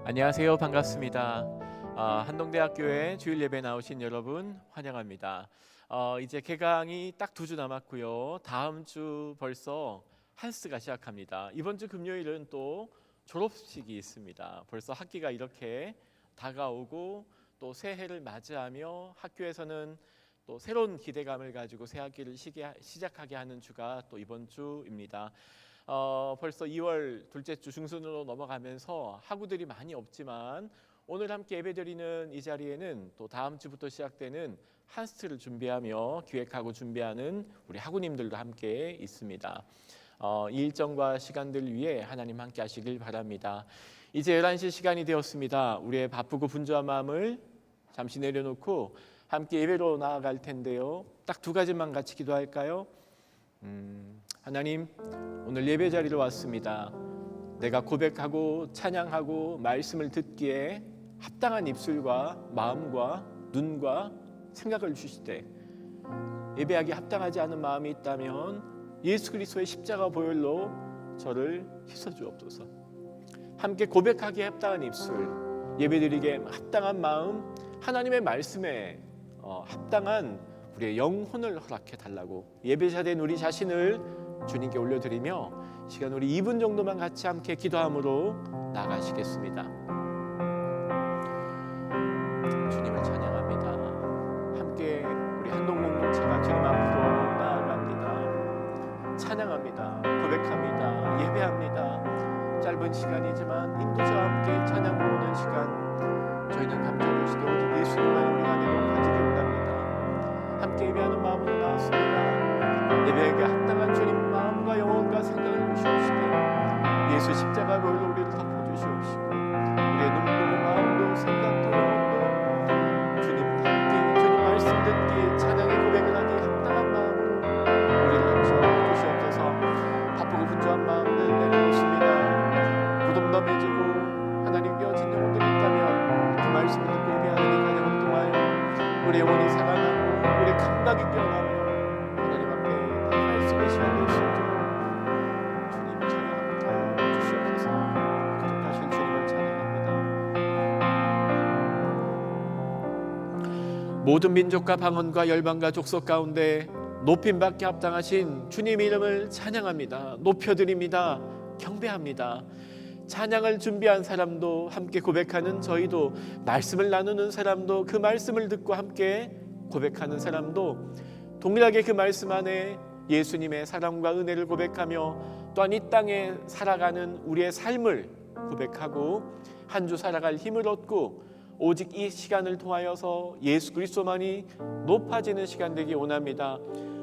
안녕하세요. 반갑습니다. 한동대학교에 주일 예배 나오신 여러분 환영합니다. 이제 개강이 딱 2주 남았고요. 다음 주 벌써 한스가 시작합니다. 이번 주 금요일은 또 졸업식이 있습니다. 벌써 학기가 이렇게 다가오고 또 새해를 맞이하며 학교에서는 또 새로운 기대감을 가지고 새 학기를 시작하게 하는 주가 또 이번 주입니다. 벌써 2월 둘째 주 중순으로 넘어가면서 학우들이 많이 없지만 오늘 함께 예배드리는 이 자리에는 또 다음 주부터 시작되는 한스트를 준비하며 기획하고 준비하는 우리 학우님들도 함께 있습니다. 이 일정과 시간들 위해 하나님 함께 하시길 바랍니다. 이제 11시 시간이 되었습니다. 우리의 바쁘고 분주한 마음을 잠시 내려놓고 함께 예배로 나아갈 텐데요. 딱 2가지만 같이 기도할까요? 하나님, 오늘 예배 자리로 왔습니다. 내가 고백하고 찬양하고 말씀을 듣기에 합당한 입술과 마음과 눈과 생각을 주시되 예배하기 합당하지 않은 마음이 있다면 예수 그리스도의 십자가 보혈로 저를 씻어 주옵소서. 함께 고백하기에 합당한 입술, 예배드리기에 합당한 마음, 하나님의 말씀에 합당한 우리의 영혼을 허락해 달라고 예배자된 우리 자신을 주님께 올려드리며 시간 우리 2분 정도만 같이 함께 기도함으로 나가시겠습니다. 주님을 찬양합니다. 함께 우리 한동 공동체가 주님 앞으로 나아갑니다. 찬양합니다. 고백합니다. 예배합니다. 짧은 시간이지만 인도자와 함께 찬양 부르는 시간, 저희는 감정을 주시되 오직 예수님만 우리 안에 높아지게 원합니다. 함께 예배하는 마음으로 나왔습니다. 예배에게 합당한 주님 마음과 영혼과 생각을 주시옵시되 예수 십자가 보혈로 우리를 덮어주시옵시고 우리의 눈도 마음도 생각도 영혼도 주님 함께 주님 말씀 듣기 찬양의 고백을 하기에 합당한 마음으로 우리를 용서해 주시옵소서. 바쁘고 분주한 마음을 내려놓습니다. 무덤 넘해지고 하나님 깨어진 영혼들이 있다면 그 말씀을 듣고 예배하는 이 가정을 통하여 우리 영혼이 살아나고 우리 감각이 깨어나며 하나님 앞에 말씀의 시간 될 수 있도록 주님 찬양합니다. 주시옵소서. 거듭하신 주님을 찬양합니다. 모든 민족과 방언과 열방과 족속 가운데 높임받게 합당하신 주님의 이름을 찬양합니다. 높여드립니다. 경배합니다. 찬양을 준비한 사람도 함께 고백하는 저희도, 말씀을 나누는 사람도, 그 말씀을 듣고 함께 고백하는 사람도 동일하게 그 말씀 안에 예수님의 사랑과 은혜를 고백하며 또한 이 땅에 살아가는 우리의 삶을 고백하고 한 주 살아갈 힘을 얻고 오직 이 시간을 통하여서 예수 그리스도만이 높아지는 시간 되기 원합니다.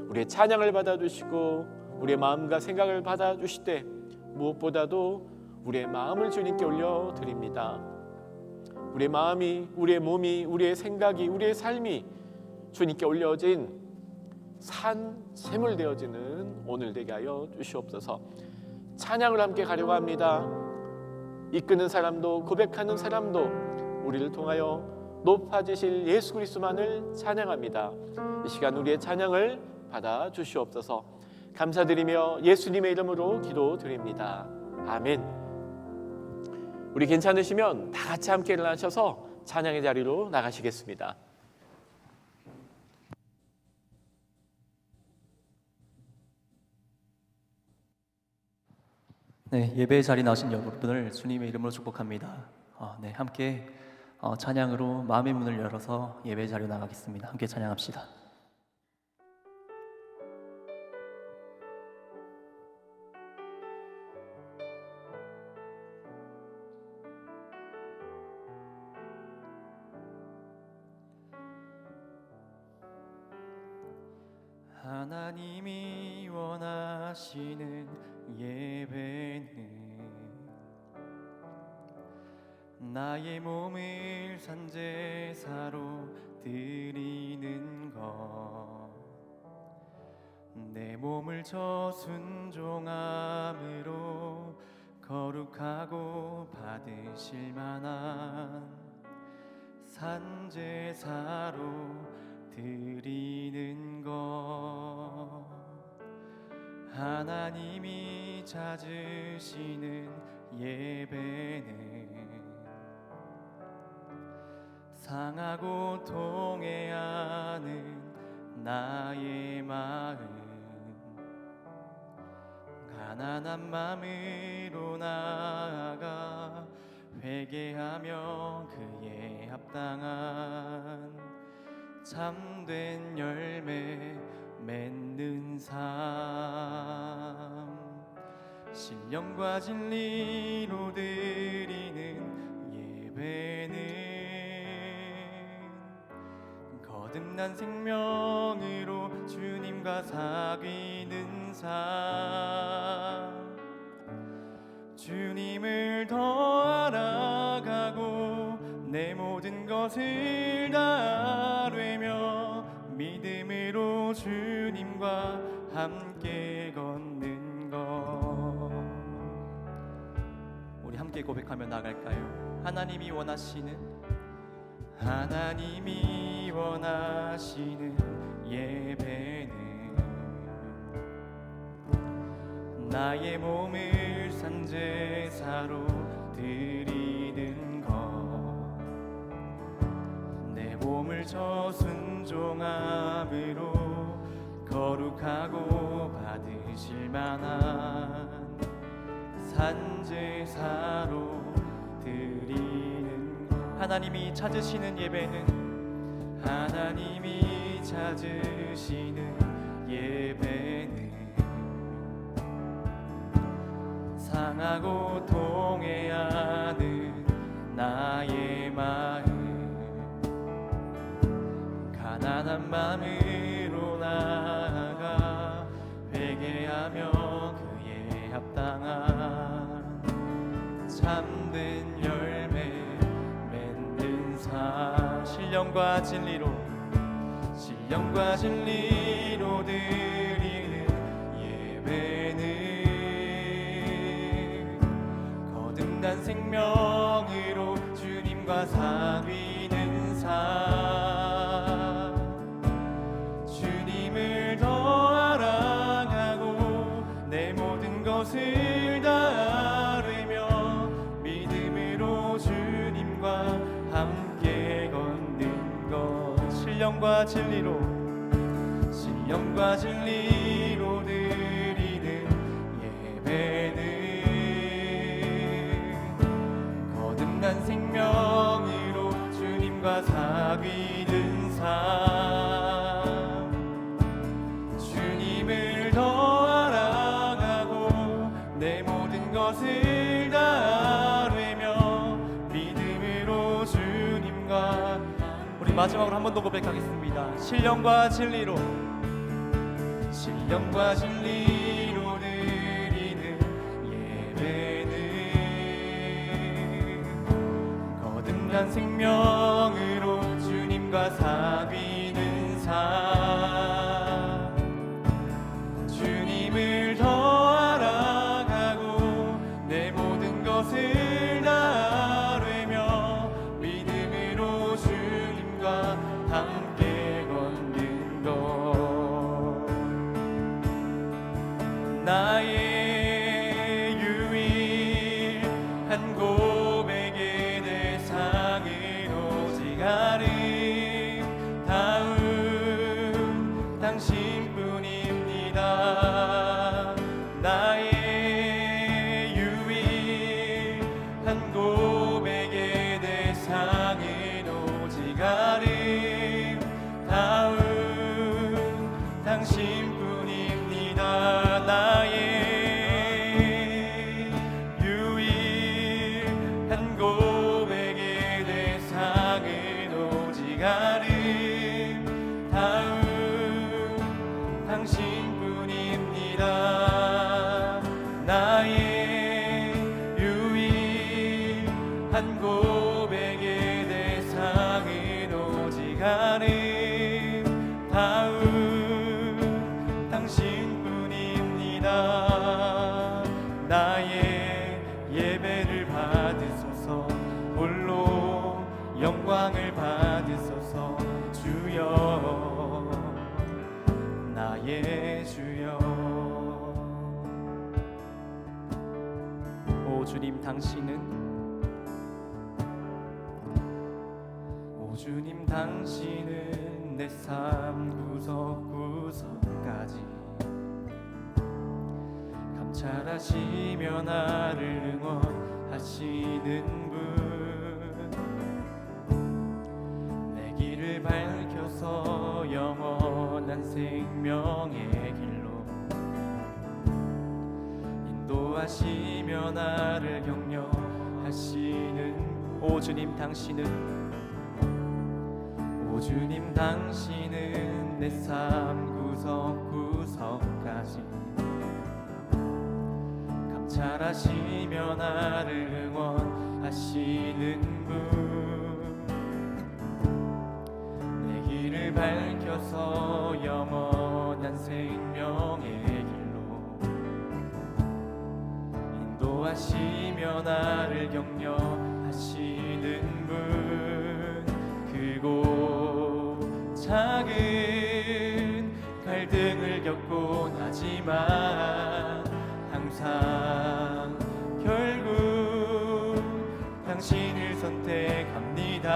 우리의 찬양을 받아주시고 우리의 마음과 생각을 받아주시되 무엇보다도 우리의 마음을 주님께 올려드립니다. 우리의 마음이, 우리의 몸이, 우리의 생각이, 우리의 삶이 주님께 올려진 산 샘물 되어지는 오늘 되게 하여 주시옵소서. 찬양을 함께 가려고 합니다. 이끄는 사람도 고백하는 사람도 우리를 통하여 높아지실 예수 그리스도만을 찬양합니다. 이 시간 우리의 찬양을 받아 주시옵소서. 감사드리며 예수님의 이름으로 기도드립니다. 아멘. 우리 괜찮으시면 다 같이 함께 일어나셔서 찬양의 자리로 나가시겠습니다. 네, 예배의 자리에 나오신 여러분을 주님의 이름으로 축복합니다. 함께 찬양으로 마음의 문을 열어서 예배의 자리로 나가겠습니다. 함께 찬양합시다. 하나님이 원하시는 예배는 나의 몸을 산제사로 드리는 것, 내 몸을 저 순종함으로 거룩하고 받으실 만한 산제사로 드리는 것, 하나님이 찾으시는 예배는 상하고 통해하는 나의 마음, 가난한 마음으로 나아가 회개하며 그에 합당한 참된 열매 맺는 삶, 신령과 진리로 드리는 예배는 거듭난 생명으로 주님과 사귀는 삶, 주님을 더 알아가고 내 모든 것을 다하며 믿음으로 주님과 함께 걷는 것. 우리 함께 고백하며 나갈까요? 하나님이 원하시는 예배는 나의 몸을 산제사로 드리는 것, 내 몸을 저 순종함으로 거룩하고 받으실 만한 산제사로 드리는 것. 하나님이 찾으시는 예배는 상하고 통해하는 나의 마음, 가난한 마음으로 나아가 회개하며 그에 합당한 참된 열매 맺는 삶, 신령과 진리로 드리는 예배는 거듭난 생명으로 주님과 사귀는 삶, 주님을 더 알아가고 내 모든 것을 다하며 믿음으로 주님과 함께 걷는 것. 신령과 진리로 드리는 예배는 거듭난 생명으로 주님과 사귀는 삶, 주님을 더 알아가고 내 모든 것을 다하며 믿음으로 주님과. 우리 마지막으로 한 번 더 고백하겠습니다. 신령과 진리로 드리는 예배는 거듭난 생명으로 주님과 사귀는 삶, 주님을 더 알아가고 내 모든 것을 다하며 믿음으로 주님과 함께 걷는 것. 나의 유일한 고백의 대상은 오직 아름다운 당신뿐입니다. 나의 유일한 고백의 대상은 오직 아름다운 당신뿐입니다. 나의 유일한 고백의 대상은 오직 아름다운 당신뿐입니다. 나의 유일한 고백의 대상은 오직 아름다운 당신뿐입니다. 나의 예배를 받으소서, 홀로 영광을 받으소서. 주여, 나의 주여. 오 주님, 당신은 주님 당신은 내 삶 구석구석까지 감찰하시며 나를 응원하시는 분, 내 길을 밝혀서 영원한 생명의 길로 인도하시며 나를 격려하시는 오 주님 당신은 오 주님 당신은 내 삶 구석구석까지 감찰하시며 나를 응원하시는 분, 내 길을 밝혀서 영원한 생명의 길로 인도하시며 나를 격려하시는 분, 크고 작은 갈등을 겪곤 하지만 항상 결국 당신을 선택합니다.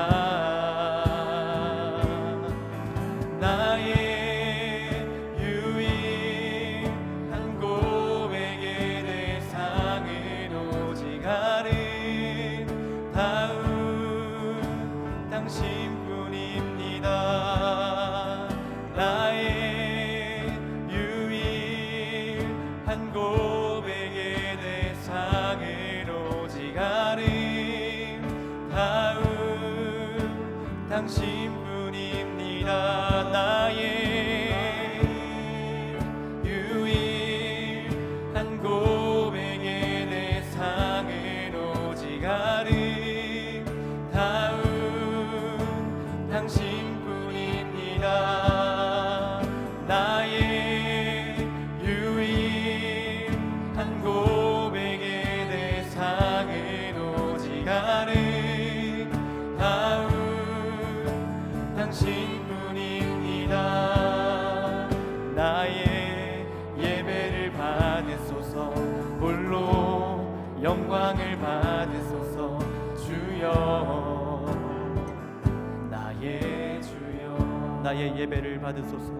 나의 유일한 고백의 대상은 오직 아름다운 당신뿐입니다. 나의 유일한 고백의 대상은 오직 아름다운 당신뿐입니다. 나의 유일한 고백의 대상은 오직 아름다운 당신뿐입니다. 나의 유일한 고백의 대상은 오직 아름다운 당신뿐입니다. 나의 예배를 받으소서, 홀로 영광을 받으소서. 주여 나의 주여 나의 예배를 받으소서.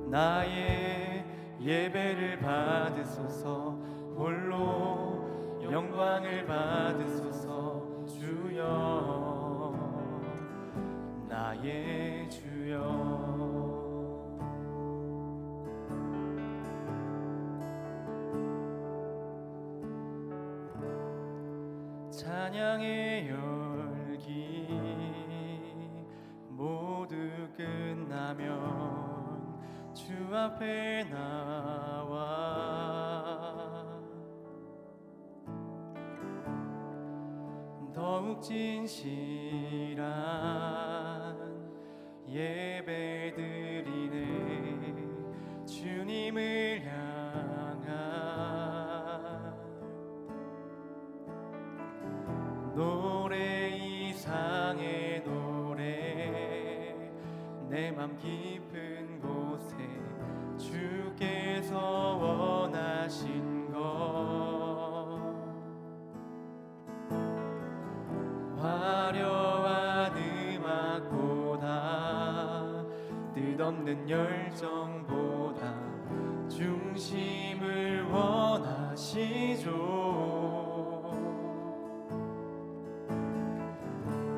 나의 예배를 받으소서, 홀로 영광을 받으소서. 주여 나의 주여. 찬양의 열기 모두 끝나면 주 앞에 나와 더욱 진실한 예배 드리네. 주님을 향한 노래 이상의 노래, 내 맘 깊은 곳에 주께서 원하신 것, 화려한 음악보다 뜻없는 열정보다 중심을 원하시죠.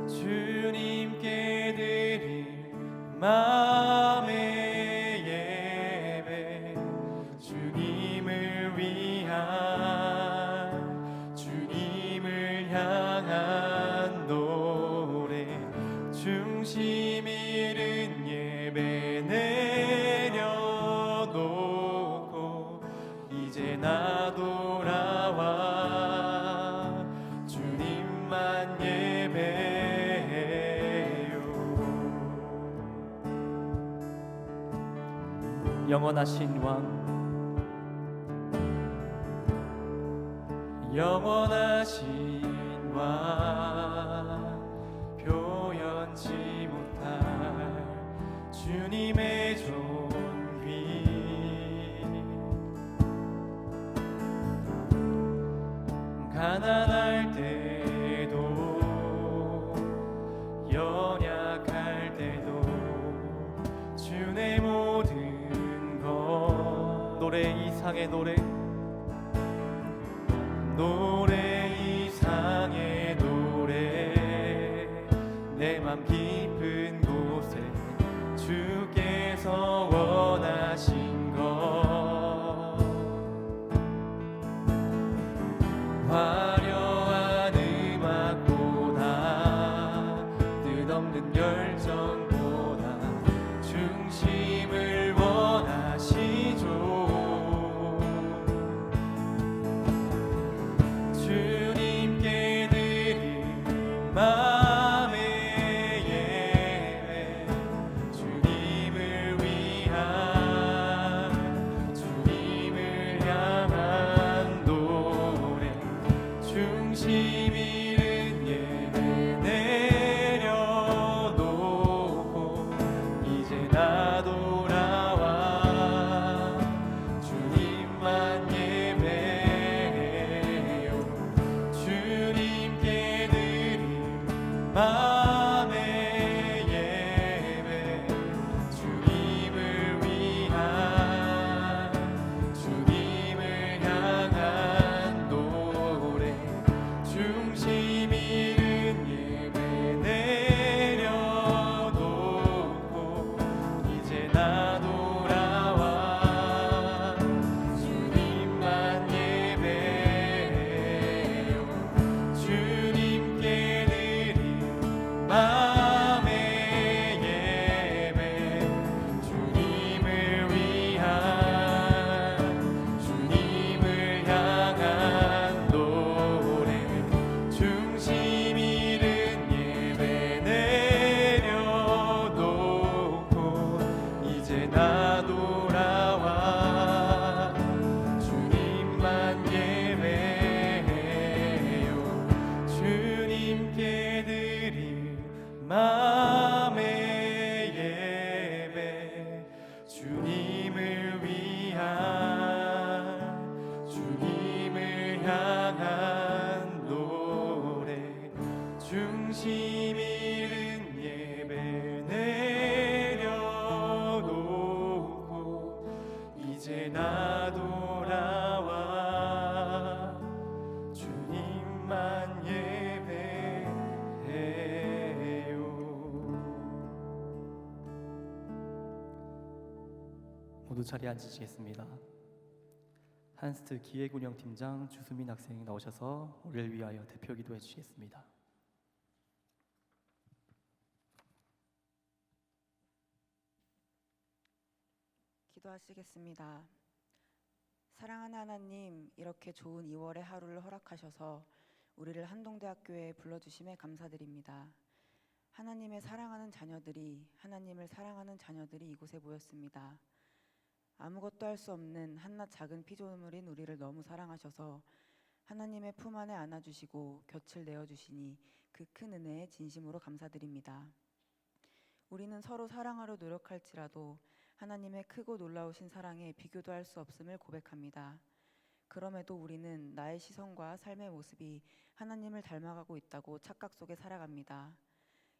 주님께 드릴 마음의 예배, 주님을 위한 주님을 향한 노래, 중심 잃은 예배 내려놓고 이제 나 돌아와 주님만 예배해요. 영원하신 왕, 영원하신 왕, 표현치 못할 주님의 존귀, 가난할 때도 노래 이상의 노래 이상의 노래 내 맘 깊은 곳에 주께서 원하신 것 화려한 음악보다 뜻없는 열정보다 중심을 원하시죠. 주님께 드릴 마음의 예배 주님을 위한 주님을 향한 노래 중심 잃은 예배 내려놓고 이제 나 돌아와 주님만 예배해요. 주님께 드릴 마음의 예배 주님을 위한 주님을 향한 노래 중심 잃은 예배 내려놓고 이제 나 돌아와 주님만 예배해요. 주님께 드릴 마음의 예배 주님을 위한 주님을 향한 노래 중심 잃은 예배 내려놓고 이제 나 돌아와 주님만 예배해요. 주님께 드릴 마음의 예배 주님을 위한 주님을 향한 노래 중심 잃은 예배 내려놓고 이제 나 돌아와 주님만 예배해요. 모두 자리에 앉으시겠습니다. 한스트 기획운영팀장 주수민 학생 나오셔서 우리를 위하여 대표 기도해 주시겠습니다. 기도하시겠습니다. 사랑하는 하나님, 이렇게 좋은 2월의 하루를 허락하셔서 우리를 한동대학교에 불러주심에 감사드립니다. 하나님의 사랑하는 자녀들이, 하나님을 사랑하는 자녀들이 이곳에 모였습니다. 아무것도 할 수 없는 한낱 작은 피조물인 우리를 너무 사랑하셔서 하나님의 품 안에 안아주시고 곁을 내어주시니 그 큰 은혜에 진심으로 감사드립니다. 우리는 서로 사랑하려 노력할지라도 하나님의 크고 놀라우신 사랑에 비교도 할 수 없음을 고백합니다. 그럼에도 우리는 나의 시선과 삶의 모습이 하나님을 닮아가고 있다고 착각 속에 살아갑니다.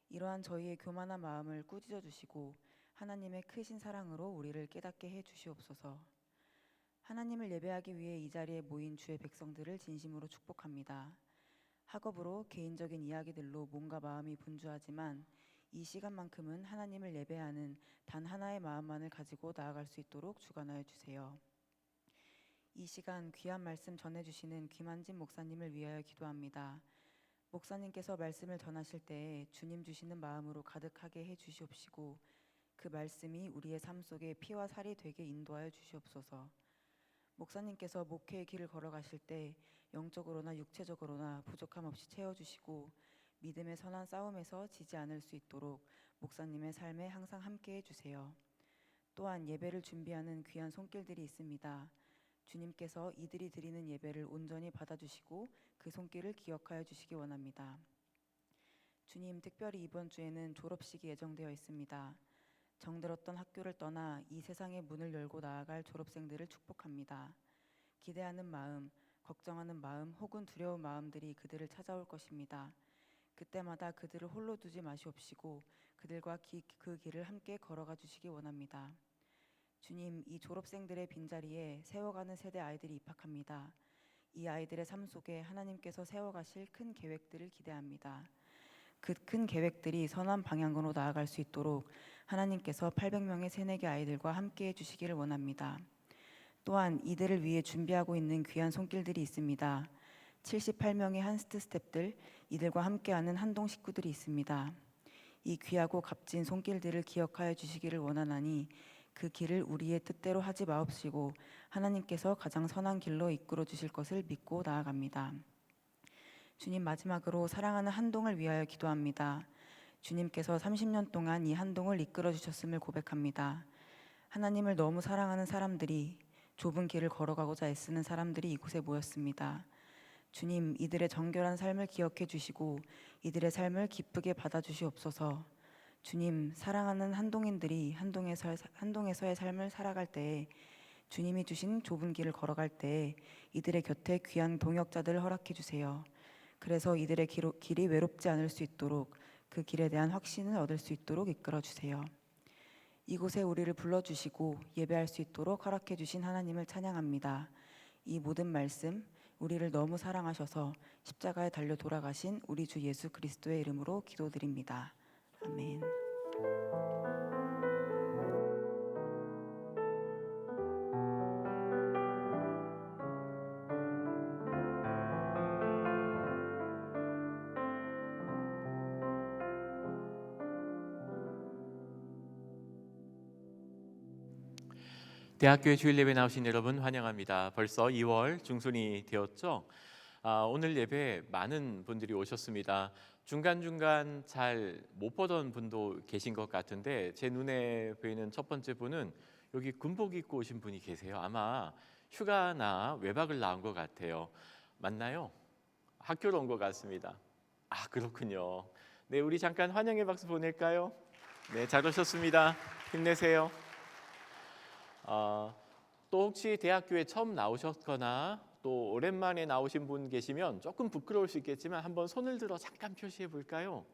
이러한 저희의 교만한 마음을 꾸짖어 주시고 하나님의 크신 사랑으로 우리를 깨닫게 해 주시옵소서. 하나님을 예배하기 위해 이 자리에 모인 주의 백성들을 진심으로 축복합니다. 학업으로 개인적인 이야기들로 몸과 마음이 분주하지만 이 시간만큼은 하나님을 예배하는 단 하나의 마음만을 가지고 나아갈 수 있도록 주관하여 주세요. 이 시간 귀한 말씀 전해주시는 김한진 목사님을 위하여 기도합니다. 목사님께서 말씀을 전하실 때에 주님 주시는 마음으로 가득하게 해 주시옵시고 그 말씀이 우리의 삶 속에 피와 살이 되게 인도하여 주시옵소서. 목사님께서 목회의 길을 걸어가실 때 영적으로나 육체적으로나 부족함 없이 채워주시고 믿음의 선한 싸움에서 지지 않을 수 있도록 목사님의 삶에 항상 함께해 주세요. 또한 예배를 준비하는 귀한 손길들이 있습니다. 주님께서 이들이 드리는 예배를 온전히 받아주시고 그 손길을 기억하여 주시기 원합니다. 주님, 특별히 이번 주에는 졸업식이 예정되어 있습니다. 정들었던 학교를 떠나 이 세상의 문을 열고 나아갈 졸업생들을 축복합니다. 기대하는 마음, 걱정하는 마음 혹은 두려운 마음들이 그들을 찾아올 것입니다. 그때마다 그들을 홀로 두지 마시옵시고 그들과 그 길을 함께 걸어가 주시기 원합니다. 주님, 이 졸업생들의 빈자리에 세워가는 세대 아이들이 입학합니다. 이 아이들의 삶 속에 하나님께서 세워가실 큰 계획들을 기대합니다. 그 큰 계획들이 선한 방향으로 나아갈 수 있도록 하나님께서 800명의 새내기 아이들과 함께해 주시기를 원합니다. 또한 이들을 위해 준비하고 있는 귀한 손길들이 있습니다. 78명의 한스트 스태프들, 이들과 함께하는 한동 식구들이 있습니다. 이 귀하고 값진 손길들을 기억하여 주시기를 원하나니 그 길을 우리의 뜻대로 하지 마옵시고 하나님께서 가장 선한 길로 이끌어 주실 것을 믿고 나아갑니다. 주님, 마지막으로 사랑하는 한동을 위하여 기도합니다. 주님께서 30년 동안 이 한동을 이끌어 주셨음을 고백합니다. 하나님을 너무 사랑하는 사람들이, 좁은 길을 걸어가고자 애쓰는 사람들이 이곳에 모였습니다. 주님, 이들의 정결한 삶을 기억해 주시고 이들의 삶을 기쁘게 받아주시옵소서. 주님, 사랑하는 한동인들이 한동에서의 삶을 살아갈 때에, 주님이 주신 좁은 길을 걸어갈 때에 이들의 곁에 귀한 동역자들을 허락해 주세요. 그래서 이들의 길이 외롭지 않을 수 있도록, 그 길에 대한 확신을 얻을 수 있도록 이끌어 주세요. 이곳에 우리를 불러주시고 예배할 수 있도록 허락해 주신 하나님을 찬양합니다. 이 모든 말씀, 우리를 너무 사랑하셔서 십자가에 달려 돌아가신 우리 주 예수 그리스도의 이름으로 기도드립니다. 아멘. 대학교에 주일 예배 나오신 여러분 환영합니다. 벌써 2월 중순이 되었죠. 오늘 예배 많은 분들이 오셨습니다. 중간중간 잘 못 보던 분도 계신 것 같은데 제 눈에 보이는 첫 번째 분은 여기 군복 입고 오신 분이 계세요. 아마 휴가나 외박을 나온 것 같아요. 맞나요? 학교로 온 것 같습니다. 그렇군요. 네, 우리 잠깐 환영의 박수 보낼까요? 네, 잘 오셨습니다. 힘내세요. 또 혹시 대학교에 처음 나오셨거나 또 오랜만에 나오신 분 계시면 조금 부끄러울 수 있겠지만 한번 손을 들어 잠깐 표시해 볼까요?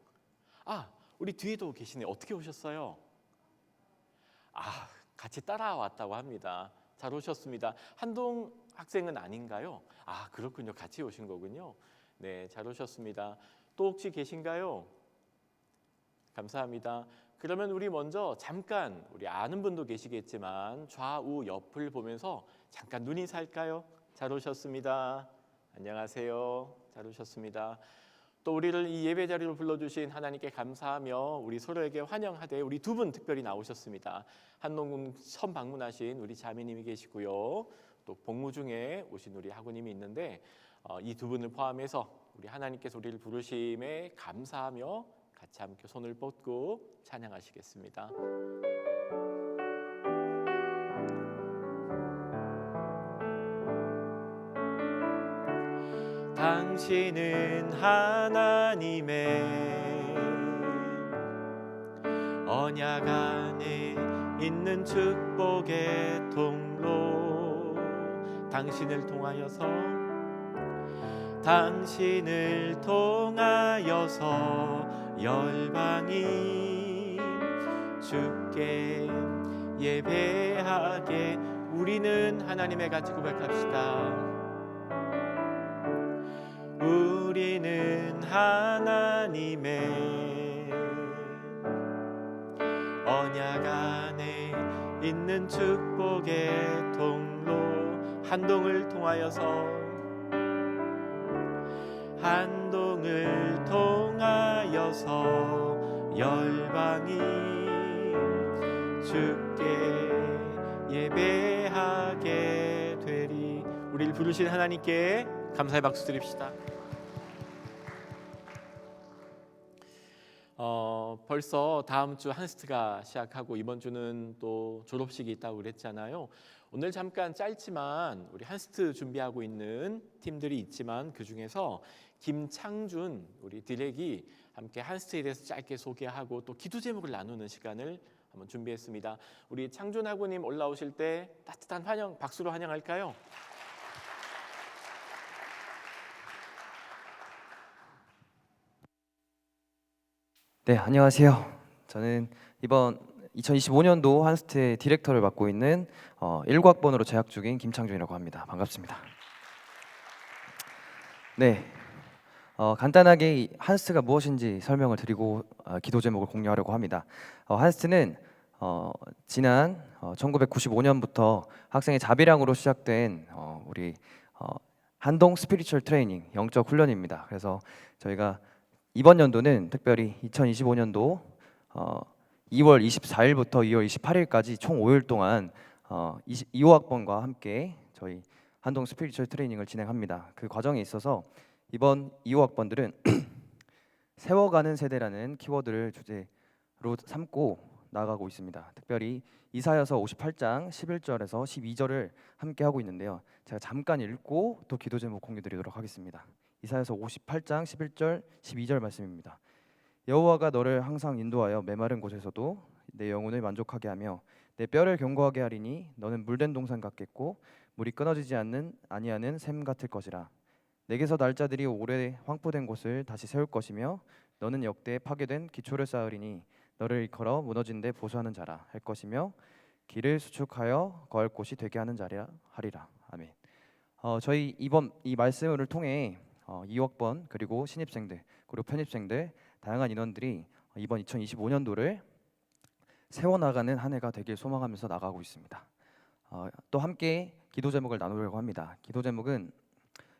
우리 뒤에도 계시네. 어떻게 오셨어요? 같이 따라왔다고 합니다. 잘 오셨습니다. 한동 학생은 아닌가요? 그렇군요. 같이 오신 거군요. 네, 잘 오셨습니다. 또 혹시 계신가요? 감사합니다. 그러면 우리 먼저 잠깐, 우리 아는 분도 계시겠지만 좌우 옆을 보면서 잠깐 눈인사 할까요? 잘 오셨습니다. 안녕하세요. 잘 오셨습니다. 또 우리를 이 예배 자리로 불러주신 하나님께 감사하며 우리 서로에게 환영하되 우리 두 분 특별히 나오셨습니다. 한농군 처음 방문하신 우리 자매님이 계시고요. 또 복무 중에 오신 우리 학우님이 있는데 이 두 분을 포함해서 우리 하나님께서 우리를 부르심에 감사하며 같이 함께 손을 뻗고 찬양하시겠습니다. 당신은 하나님의 언약 안에 있는 축복의 통로, 당신을 통하여서 열방이 주께 예배하게. 우리는 하나님의 같이 고백합시다. 우리는 하나님의 언약 안에 있는 축복의 통로, 한동을 통하여서 열방이 주께 예배하게 되리. 우리를 부르신 하나님께 감사의 박수 드립시다. 벌써 다음 주 한스트가 시작하고 이번 주는 또 졸업식이 있다고 그랬잖아요. 오늘 잠깐 짧지만 우리 한스트 준비하고 있는 팀들이 있지만 그 중에서 김창준 우리 디렉이 함께 한스트에 대해서 짧게 소개하고 또 기도 제목을 나누는 시간을 한번 준비했습니다. 우리 창준 학우님 올라오실 때 따뜻한 환영 박수로 환영할까요? 네, 안녕하세요. 저는 이번 2025년도 한스트의 디렉터를 맡고 있는 19학번으로 재학 중인 김창준이라고 합니다. 반갑습니다. 네, 간단하게 이 한스트가 무엇인지 설명을 드리고 기도 제목을 공유하려고 합니다. 한스트는 지난 1995년부터 학생의 자비량으로 시작된 우리 한동 스피리추얼 트레이닝 영적 훈련입니다. 그래서 저희가 이번 연도는 특별히 2025년도 2월 24일부터 2월 28일까지 총 5일 동안 25학번과 함께 저희 한동 스피리추얼 트레이닝을 진행합니다. 그 과정에 있어서 이번 25학번들은 세워가는 세대라는 키워드를 주제로 삼고 나아가고 있습니다. 특별히 이사야서 58장 11절에서 12절을 함께 하고 있는데요. 제가 잠깐 읽고 또 기도 제목 공유 드리도록 하겠습니다. 이사야서 58장 11절 12절 말씀입니다. 여호와가 너를 항상 인도하여 메마른 곳에서도 내 영혼을 만족하게 하며 내 뼈를 견고하게 하리니 너는 물된 동산 같겠고 물이 끊어지지 아니하는 샘 같을 것이라. 내게서 날짜들이 오래 황폐된 곳을 다시 세울 것이며 너는 역대 파괴된 기초를 쌓으리니 너를 일컬어 무너진 데 보수하는 자라 할 것이며 길을 수축하여 거할 곳이 되게 하는 자라 하리라. 아멘. 저희 이번 이 말씀을 통해 2학번 그리고 신입생들 그리고 편입생들 다양한 인원들이 이번 2025년도를 세워나가는 한 해가 되길 소망하면서 나가고 있습니다. 또 함께 기도 제목을 나누려고 합니다. 기도 제목은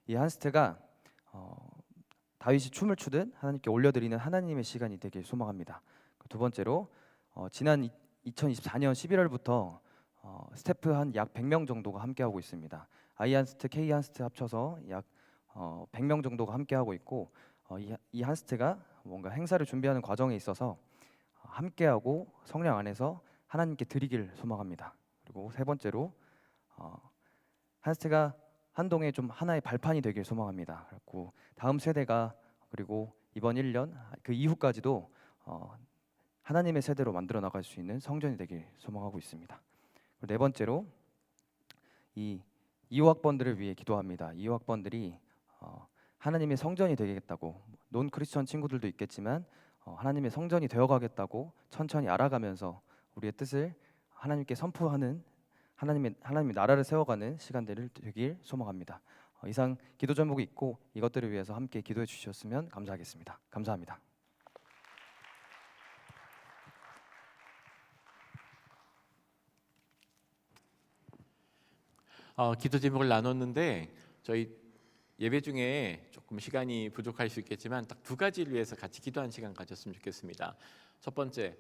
이 한스트가 다윗이 춤을 추듯 하나님께 올려드리는 하나님의 시간이 되길 소망합니다. 두 번째로 지난 2024년 11월부터 스태프 한 약 100명 정도가 함께하고 있습니다. 아이한스트, K한스트 합쳐서 약 100명 정도가 함께하고 있고 이 한스트가 뭔가 행사를 준비하는 과정에 있어서 함께하고 성령 안에서 하나님께 드리길 소망합니다. 그리고 세 번째로 한스트가 한동에 좀 하나의 발판이 되길 소망합니다. 그리고 다음 세대가 그리고 이번 1년 그 이후까지도 하나님의 세대로 만들어 나갈 수 있는 성전이 되길 소망하고 있습니다. 그리고 네 번째로 이 2호학번들을 위해 기도합니다. 2호학번들이 하나님의 성전이 되겠다고 논 크리스천 친구들도 있겠지만 하나님의 성전이 되어가겠다고 천천히 알아가면서 우리의 뜻을 하나님께 선포하는 하나님의 나라를 세워가는 시간들을 되길 소망합니다. 이상 기도 제목이 있고 이것들을 위해서 함께 기도해 주셨으면 감사하겠습니다. 감사합니다. 기도 제목을 나눴는데 저희 예배 중에 조금 시간이 부족할 수 있겠지만 딱 두 가지를 위해서 같이 기도한 시간 가졌으면 좋겠습니다. 첫 번째,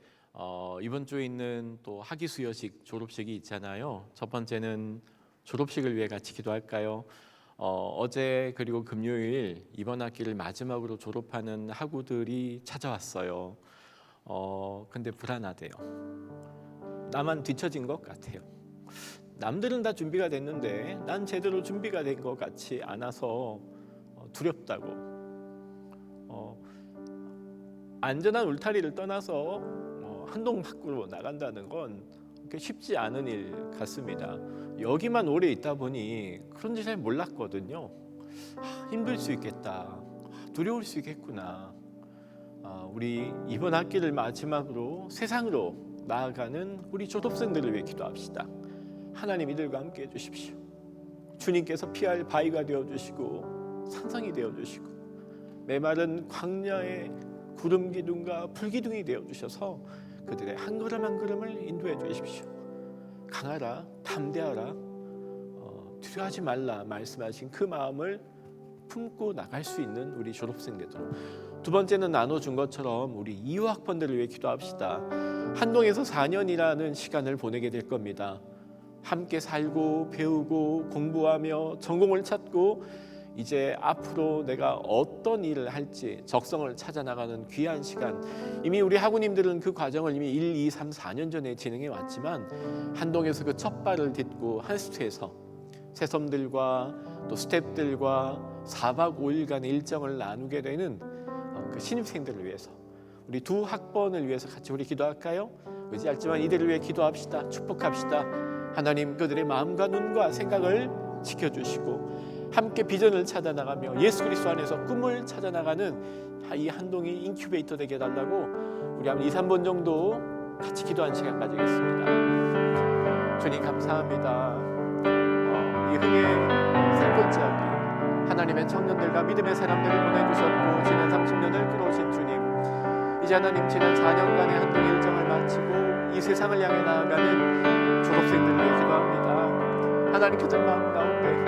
이번 주에 있는 또 학위 수여식 졸업식이 있잖아요. 첫 번째는 졸업식을 위해 같이 기도할까요? 어제 그리고 금요일 이번 학기를 마지막으로 졸업하는 학우들이 찾아왔어요. 근데 불안하대요. 나만 뒤처진 것 같아요. 남들은 다 준비가 됐는데 난 제대로 준비가 된 것 같지 않아서 두렵다고. 안전한 울타리를 떠나서 한동 밖으로 나간다는 건 그렇게 쉽지 않은 일 같습니다. 여기만 오래 있다 보니 그런지 잘 몰랐거든요. 힘들 수 있겠다, 두려울 수 있겠구나. 우리 이번 학기를 마지막으로 세상으로 나아가는 우리 졸업생들을 위해 기도합시다. 하나님 이들과 함께 해주십시오. 주님께서 피할 바위가 되어주시고 산성이 되어주시고 메마른 광야의 구름 기둥과 불 기둥이 되어주셔서 그들의 한 걸음 한 걸음을 인도해 주십시오. 강하라, 담대하라, 두려워하지 말라 말씀하신 그 마음을 품고 나갈 수 있는 우리 졸업생들로. 두 번째는 나눠준 것처럼 우리 2호 학번들을 위해 기도합시다. 한동에서 4년이라는 시간을 보내게 될 겁니다. 함께 살고 배우고 공부하며 전공을 찾고 이제 앞으로 내가 어떤 일을 할지 적성을 찾아 나가는 귀한 시간. 이미 우리 학우님들은 그 과정을 이미 1, 2, 3, 4년 전에 진행해 왔지만 한동에서 그 첫 발을 딛고 한스트에서 새섬들과 또 스태프들과 4박 5일간의 일정을 나누게 되는 그 신입생들을 위해서 우리 두 학번을 위해서 같이 우리 기도할까요? 의지할지만 이들을 위해 기도합시다. 축복합시다. 하나님 그들의 마음과 눈과 생각을 지켜주시고 함께 비전을 찾아나가며 예수 그리스도 안에서 꿈을 찾아나가는 이 한동이 인큐베이터 되게 해달라고 우리 한 2, 3번 정도 같이 기도한 시간 가지겠습니다. 주님 감사합니다. 이 흥의 산골짜기 하나님의 청년들과 믿음의 사람들을 보내주셨고 지난 30년을 끌어오신 주님, 이제 하나님 지난 4년간의 한동 일정을 마치고 이 세상을 향해 나아가는 졸업생들을 위해 기도합니다. 하나님 교정 마음 가운데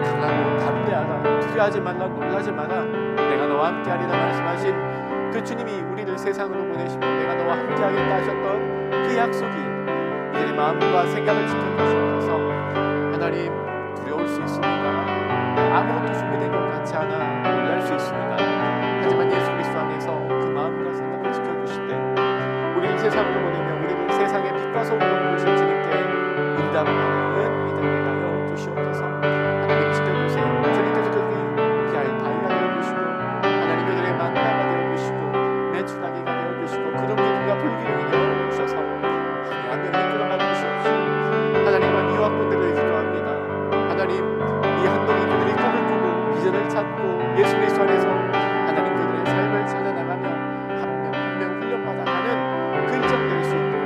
강하고 담대하라, 두려워하지 말라, 놀라지 마라, 내가 너와 함께하리라 말씀하신 그 주님이 우리를 세상으로 보내시고 내가 너와 함께하겠다 하셨던 그 약속이 이들의 마음과 생각을 지켜주셔서 하나님 두려울 수 있습니다. 아무것도 준비된 것 같지 않아 놀랄 수 있습니다. 하지만 예수 그리스도 안에서 그 마음과 생각을 지켜주실 때 우리를 세상으로 보내며 우리를 세상의 빛과 소금으로 부르신 주님께 응답하는 믿음을 하여 주시옵소서. 하나님 지켜주세요. 주님께서 그들이 피할 바위가 되어주시고 하나님 그들의 만나가 되어주시고 매출하기가 되어주시고 그런 기둥과 불기둥이 되어주셔서 한 명이 끌어가 주시옵시고 하나님과 유학분들을 기도합니다. 하나님 이 한동이 그들이 꿈을 꾸고 비전을 찾고 예수 그리스도 안에서 하나님 그들의 삶을 찾아나가며 한 명 한 명 훈련받아가는 그 일정 될 수 있도록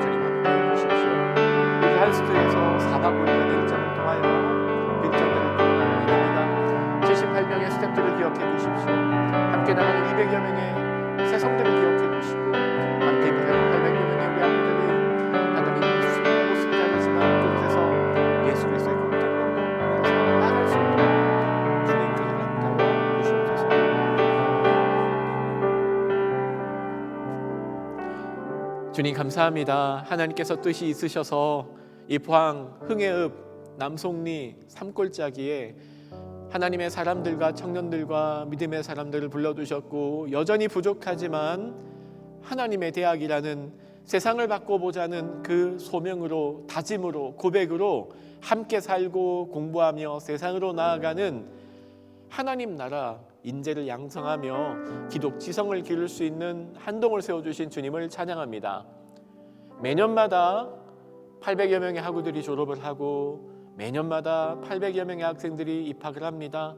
주님 함께해 주십시오. 우리 한스트에서 4박 5일 일정을 통하여 일정들을 끌어나가게 됩니다. 78명의 스태프들을 기억해 주십시오. 함께 나가는 200여 명의 새성들을 기억해 주시고 함께 나가는 800여 명의 우리 아버들이 하나님 무슨 모습이 다르지만 그곳에서 예수 그리스도의 공통점으로 안에서 나갈 수 있도록 주님 그들을 함께하여 주시옵소서. 주님 감사합니다. 하나님께서 뜻이 있으셔서 이 포항 흥해읍 남송리 산골짜기에 하나님의 사람들과 청년들과 믿음의 사람들을 불러두셨고 여전히 부족하지만 하나님의 대학이라는 세상을 바꿔보자는 그 소명으로 다짐으로 고백으로 함께 살고 공부하며 세상으로 나아가는 하나님 나라 인재를 양성하며 기독 지성을 기를 수 있는 한동을 세워주신 주님을 찬양합니다. 매년마다 800여 명의 학우들이 졸업을 하고 매년마다 800여 명의 학생들이 입학을 합니다.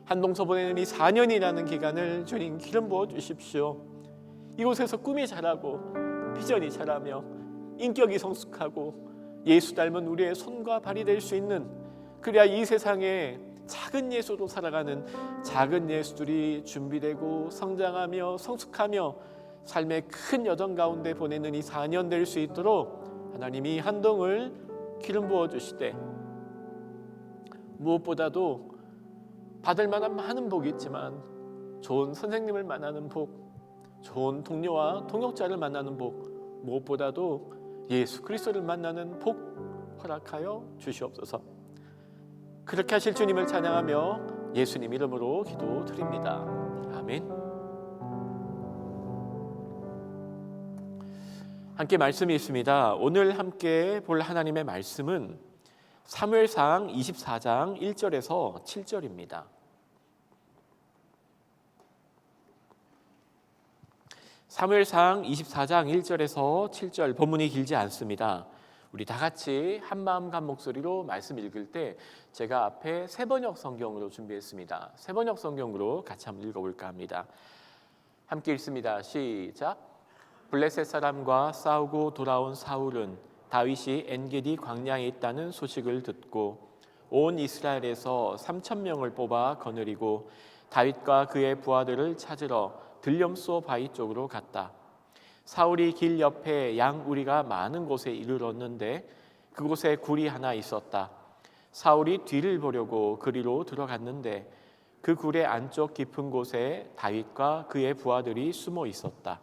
한동서 보내는 이 4년이라는 기간을 주님 기름 부어 주십시오. 이곳에서 꿈이 자라고 비전이 자라며 인격이 성숙하고 예수 닮은 우리의 손과 발이 될 수 있는, 그래야 이 세상에 작은 예수로 살아가는 작은 예수들이 준비되고 성장하며 성숙하며 삶의 큰 여정 가운데 보내는 이 4년 될 수 있도록 하나님이 한동을 기름 부어 주시되 무엇보다도 받을 만한 많은 복이 있지만 좋은 선생님을 만나는 복, 좋은 동료와 동역자를 만나는 복, 무엇보다도 예수 그리스도를 만나는 복 허락하여 주시옵소서. 그렇게 하실 주님을 찬양하며 예수님 이름으로 기도드립니다. 아멘. 함께 말씀이 있습니다. 오늘 함께 볼 하나님의 말씀은 사무엘상 24장 1절에서 7절입니다. 사무엘상 24장 1절에서 7절, 본문이 길지 않습니다. 우리 다 같이 한 마음 한 목소리로 말씀 읽을 때 제가 앞에 세번역 성경으로 준비했습니다. 세번역 성경으로 같이 한번 읽어볼까 합니다. 함께 읽습니다. 시작. 블레셋 사람과 싸우고 돌아온 사울은 다윗이 엔게디 광야에 있다는 소식을 듣고 온 이스라엘에서 3,000명을 뽑아 거느리고 다윗과 그의 부하들을 찾으러 들렴소 바위 쪽으로 갔다. 사울이 길 옆에 양우리가 많은 곳에 이르렀는데 그곳에 굴이 하나 있었다. 사울이 뒤를 보려고 그리로 들어갔는데 그 굴의 안쪽 깊은 곳에 다윗과 그의 부하들이 숨어 있었다.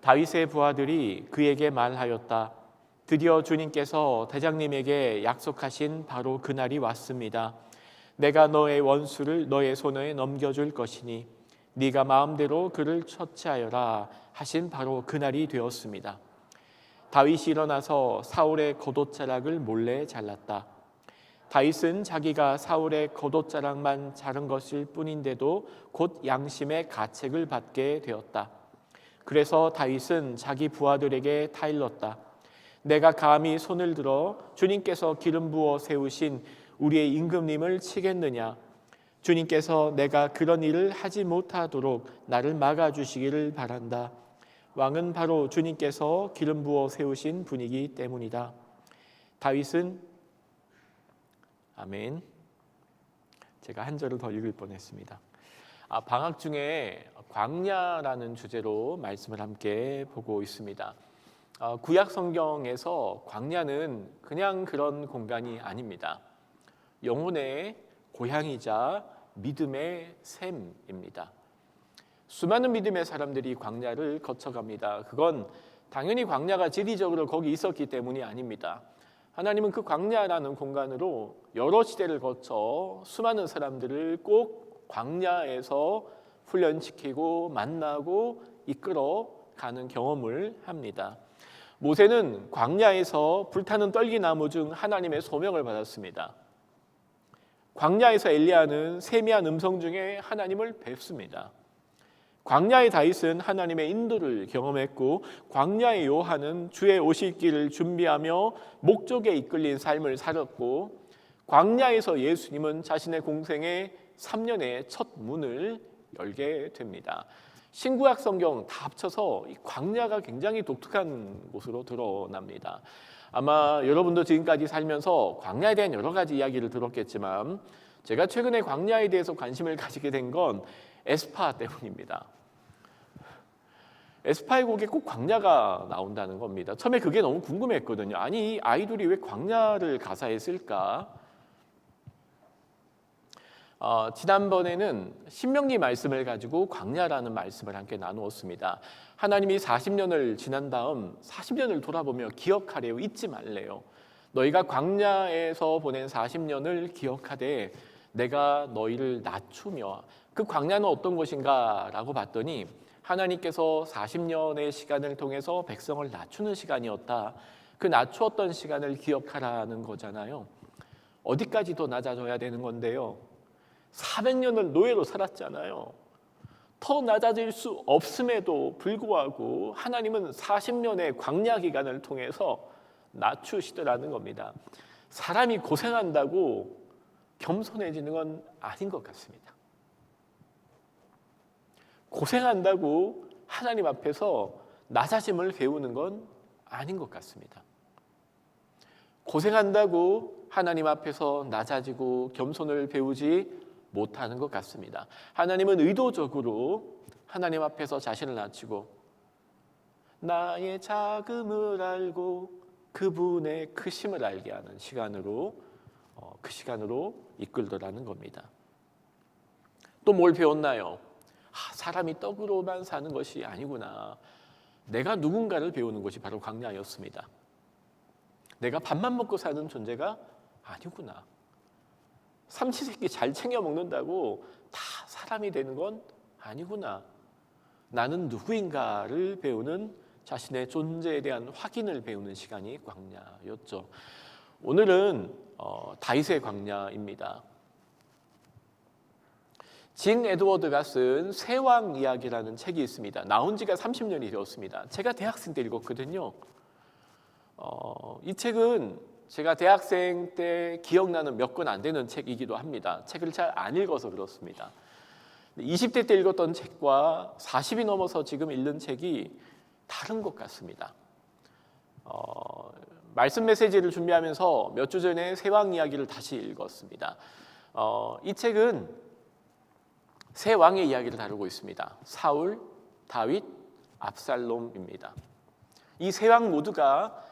다윗의 부하들이 그에게 말하였다. 드디어 주님께서 대장님에게 약속하신 바로 그날이 왔습니다. 내가 너의 원수를 너의 손에 넘겨줄 것이니 네가 마음대로 그를 처치하여라 하신 바로 그날이 되었습니다. 다윗이 일어나서 사울의 겉옷자락을 몰래 잘랐다. 다윗은 자기가 사울의 겉옷자락만 자른 것일 뿐인데도 곧 양심의 가책을 받게 되었다. 그래서 다윗은 자기 부하들에게 타일렀다. 내가 감히 손을 들어 주님께서 기름 부어 세우신 우리의 임금님을 치겠느냐? 주님께서 내가 그런 일을 하지 못하도록 나를 막아주시기를 바란다. 왕은 바로 주님께서 기름 부어 세우신 분이기 때문이다. 다윗은 아멘. 제가 한 절을 더 읽을 뻔했습니다. 방학 중에 광야라는 주제로 말씀을 함께 보고 있습니다. 구약 성경에서 광야는 그냥 그런 공간이 아닙니다. 영혼의 고향이자 믿음의 샘입니다. 수많은 믿음의 사람들이 광야를 거쳐갑니다. 그건 당연히 광야가 지리적으로 거기 있었기 때문이 아닙니다. 하나님은 그 광야라는 공간으로 여러 시대를 거쳐 수많은 사람들을 꼭 광야에서 훈련시키고 만나고 이끌어 가는 경험을 합니다. 모세는 광야에서 불타는 떨기나무 중 하나님의 소명을 받았습니다. 광야에서 엘리야는 세미한 음성 중에 하나님을 뵙습니다. 광야의 다윗은 하나님의 인도를 경험했고, 광야의 요한은 주의 오실 길을 준비하며 목적에 이끌린 삶을 살았고, 광야에서 예수님은 자신의 공생의 3년의 첫 문을 열게 됩니다. 신구약 성경 다 합쳐서 이 광야가 굉장히 독특한 곳으로 드러납니다. 아마 여러분도 지금까지 살면서 광야에 대한 여러 가지 이야기를 들었겠지만, 제가 최근에 광야에 대해서 관심을 가지게 된 건 에스파 때문입니다. 에스파의 곡에 꼭 광야가 나온다는 겁니다. 처음에 그게 너무 궁금했거든요. 아니, 이 아이돌이 왜 광야를 가사에 쓸까? 지난번에는 신명기 말씀을 가지고 광야라는 말씀을 함께 나누었습니다. 하나님이 40년을 지난 다음 40년을 돌아보며 기억하래요. 잊지 말래요. 너희가 광야에서 보낸 40년을 기억하되 내가 너희를 낮추며, 그 광야는 어떤 것인가 라고 봤더니 하나님께서 40년의 시간을 통해서 백성을 낮추는 시간이었다. 그 낮추었던 시간을 기억하라는 거잖아요. 어디까지 더 낮아져야 되는 건데요? 400년을 노예로 살았잖아요. 더 낮아질 수 없음에도 불구하고 하나님은 40년의 광야 기간을 통해서 낮추시더라는 겁니다. 사람이 고생한다고 겸손해지는 건 아닌 것 같습니다. 고생한다고 하나님 앞에서 낮아짐을 배우는 건 아닌 것 같습니다. 고생한다고 하나님 앞에서 낮아지고 겸손을 배우지 못하는 것 같습니다. 하나님은 의도적으로 하나님 앞에서 자신을 낮추고 나의 작음을 알고 그분의 크심을 알게 하는 시간으로 그 시간으로 이끌더라는 겁니다. 또 뭘 배웠나요? 사람이 떡으로만 사는 것이 아니구나. 내가 누군가를 배우는 것이 바로 광야였습니다. 내가 밥만 먹고 사는 존재가 아니구나. 삼시세끼 잘 챙겨 먹는다고 다 사람이 되는 건 아니구나. 나는 누구인가를 배우는, 자신의 존재에 대한 확인을 배우는 시간이 광야였죠. 오늘은 다윗의 광야입니다. 진 에드워드가 쓴 세왕 이야기라는 책이 있습니다. 나온 지가 30년이 되었습니다. 제가 대학생 때 읽었거든요. 이 책은 제가 대학생 때 기억나는 몇 권 안 되는 책이기도 합니다. 책을 잘 안 읽어서 그렇습니다. 20대 때 읽었던 책과 40이 넘어서 지금 읽는 책이 다른 것 같습니다. 말씀 메시지를 준비하면서 몇 주 전에 세왕 이야기를 다시 읽었습니다. 이 책은 세 왕의 이야기를 다루고 있습니다. 사울, 다윗, 압살롬입니다. 이 세 왕 모두가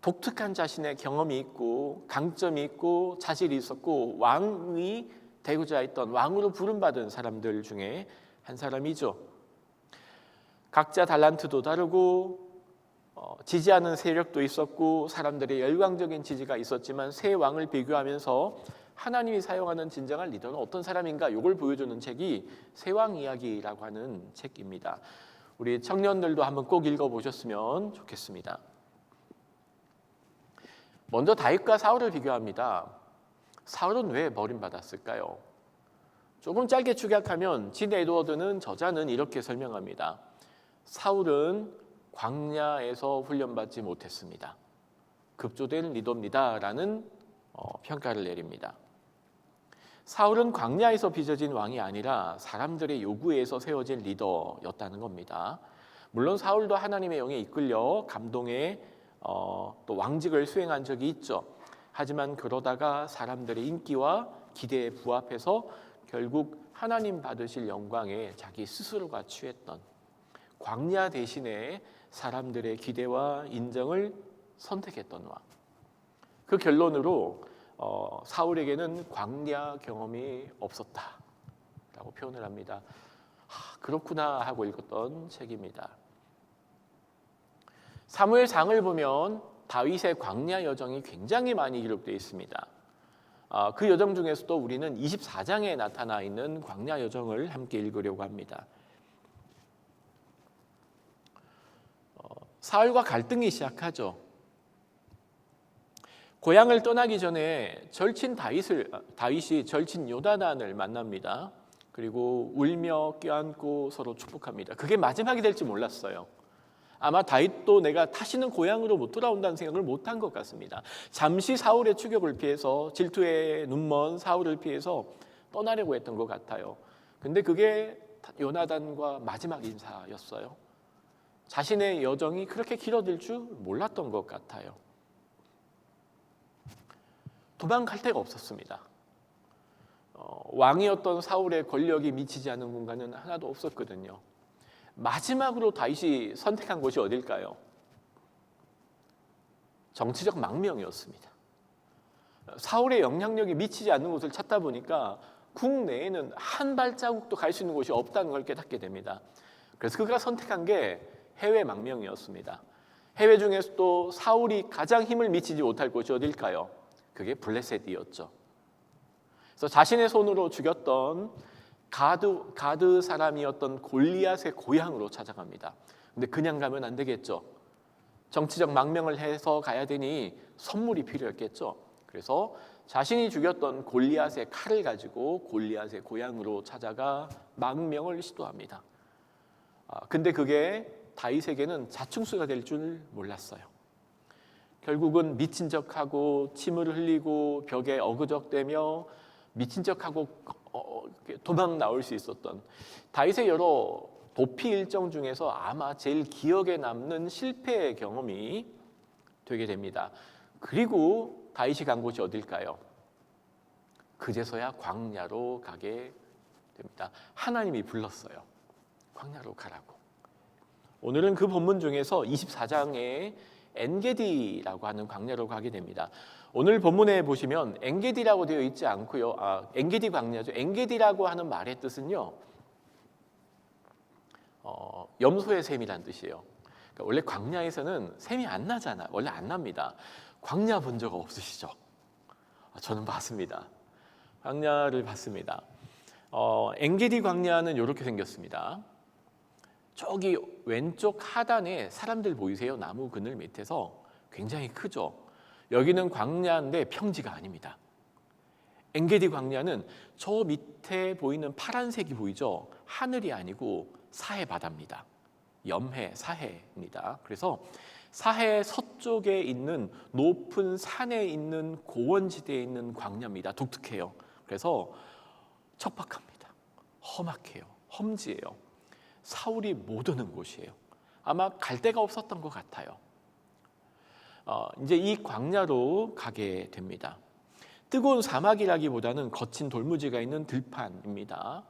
독특한 자신의 경험이 있고 강점이 있고 자질이 있었고 왕이 되고자 했던, 왕으로 부름받은 사람들 중에 한 사람이죠. 각자 달란트도 다르고 지지하는 세력도 있었고 사람들의 열광적인 지지가 있었지만 세 왕을 비교하면서 하나님이 사용하는 진정한 리더는 어떤 사람인가, 이걸 보여주는 책이 세왕 이야기라고 하는 책입니다. 우리 청년들도 한번 꼭 읽어보셨으면 좋겠습니다. 먼저 다윗과 사울을 비교합니다. 사울은 왜 버림받았을까요? 조금 짧게 축약하면 진 에드워드는, 저자는 이렇게 설명합니다. 사울은 광야에서 훈련받지 못했습니다. 급조된 리더입니다 라는 평가를 내립니다. 사울은 광야에서 빚어진 왕이 아니라 사람들의 요구에 의해서 세워진 리더였다는 겁니다. 물론 사울도 하나님의 영에 이끌려 감동의 또 왕직을 수행한 적이 있죠. 하지만 그러다가 사람들의 인기와 기대에 부합해서 결국 하나님 받으실 영광에 자기 스스로가 취했던 광야 대신에 사람들의 기대와 인정을 선택했던 왕. 그 결론으로 사울에게는 광야 경험이 없었다라고 표현을 합니다. 그렇구나 하고 읽었던 책입니다. 사무엘상을 보면 다윗의 광야 여정이 굉장히 많이 기록되어 있습니다. 그 여정 중에서도 우리는 24장에 나타나 있는 광야 여정을 함께 읽으려고 합니다. 사울과 갈등이 시작하죠. 고향을 떠나기 전에 다윗이 절친 요나단을 만납니다. 그리고 울며 껴안고 서로 축복합니다. 그게 마지막이 될지 몰랐어요. 아마 다윗도 내가 다시는 고향으로 못 돌아온다는 생각을 못한 것 같습니다. 잠시 사울의 추격을 피해서 질투에 눈먼 사울을 피해서 떠나려고 했던 것 같아요. 근데 그게 요나단과 마지막 인사였어요. 자신의 여정이 그렇게 길어질 줄 몰랐던 것 같아요. 도망갈 데가 없었습니다. 왕이었던 사울의 권력이 미치지 않은 공간은 하나도 없었거든요. 마지막으로 다윗이 선택한 곳이 어딜까요? 정치적 망명이었습니다. 사울의 영향력이 미치지 않는 곳을 찾다 보니까 국내에는 한 발자국도 갈 수 있는 곳이 없다는 걸 깨닫게 됩니다. 그래서 그가 선택한 게 해외 망명이었습니다. 해외 중에서도 사울이 가장 힘을 미치지 못할 곳이 어딜까요? 그게 블레셋이었죠. 그래서 자신의 손으로 죽였던 가드 사람이었던 골리앗의 고향으로 찾아갑니다. 근데 그냥 가면 안 되겠죠. 정치적 망명을 해서 가야 되니 선물이 필요했겠죠. 그래서 자신이 죽였던 골리앗의 칼을 가지고 골리앗의 고향으로 찾아가 망명을 시도합니다. 근데 그게 다윗에게는 자충수가 될 줄 몰랐어요. 결국은 미친 척하고 침을 흘리고 벽에 어그적대며 미친 척하고 도망 나올 수 있었던 다윗의 여러 도피 일정 중에서 아마 제일 기억에 남는 실패의 경험이 되게 됩니다. 그리고 다윗이 간 곳이 어딜까요? 그제서야 광야로 가게 됩니다. 하나님이 불렀어요. 광야로 가라고. 오늘은 그 본문 중에서 24장에 엔게디라고 하는 광야로 가게 됩니다. 오늘 본문에 보시면 엔게디라고 되어 있지 않고요. 엔게디 광야죠. 엔게디라고 하는 말의 뜻은요, 염소의 샘이란 뜻이에요. 그러니까 원래 광야에서는 샘이 안 나잖아. 원래 안 납니다. 광야 본 적 없으시죠? 저는 봤습니다. 광야를 봤습니다. 엔게디 광야는 이렇게 생겼습니다. 저기 왼쪽 하단에 사람들 보이세요? 나무 그늘 밑에서 굉장히 크죠. 여기는 광야인데 평지가 아닙니다. 엔게디 광야는 저 밑에 보이는 파란색이 보이죠? 하늘이 아니고 사해 바다입니다. 염해, 사해입니다. 그래서 사해 서쪽에 있는 높은 산에 있는 고원지대에 있는 광야입니다. 독특해요. 그래서 척박합니다. 험악해요. 험지예요. 사울이 못 오는 곳이에요. 아마 갈 데가 없었던 것 같아요. 이제 이 광야로 가게 됩니다. 뜨거운 사막이라기보다는 거친 돌무지가 있는 들판입니다.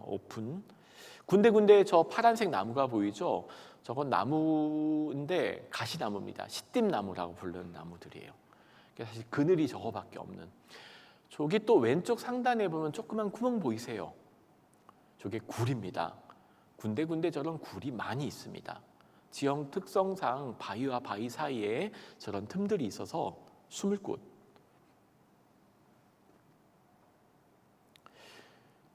오픈. 군데군데 저 파란색 나무가 보이죠? 저건 나무인데 가시나무입니다. 시띠나무라고 부르는 나무들이에요. 사실 그늘이 저거밖에 없는. 저기 또 왼쪽 상단에 보면 조그만 구멍 보이세요? 저게 굴입니다. 군데군데 저런 굴이 많이 있습니다. 지형 특성상 바위와 바위 사이에 저런 틈들이 있어서 숨을 곳.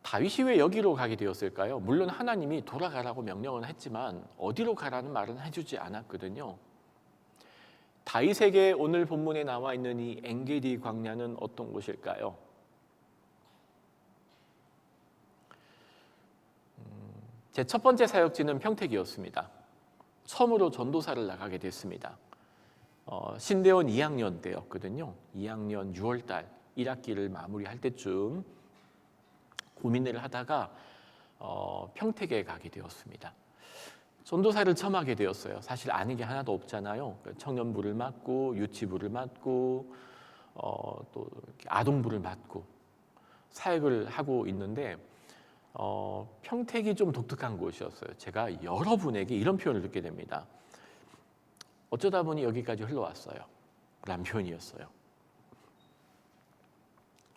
다윗이 왜 여기로 가게 되었을까요? 물론 하나님이 돌아가라고 명령은 했지만 어디로 가라는 말은 해주지 않았거든요. 다윗에게 오늘 본문에 나와 있는 이 엔게디 광야는 어떤 곳일까요? 제 첫 번째 사역지는 평택이었습니다. 처음으로 전도사를 나가게 됐습니다. 신대원 2학년 때였거든요. 2학년 6월달 1학기를 마무리할 때쯤 고민을 하다가 평택에 가게 되었습니다. 전도사를 처음 하게 되었어요. 사실 아는 게 하나도 없잖아요. 청년부를 맡고 유치부를 맡고 또 이렇게 아동부를 맡고 사역을 하고 있는데 평택이 좀 독특한 곳이었어요. 제가 여러분에게 이런 표현을 듣게 됩니다. 어쩌다 보니 여기까지 흘러왔어요. 라는 표현이었어요.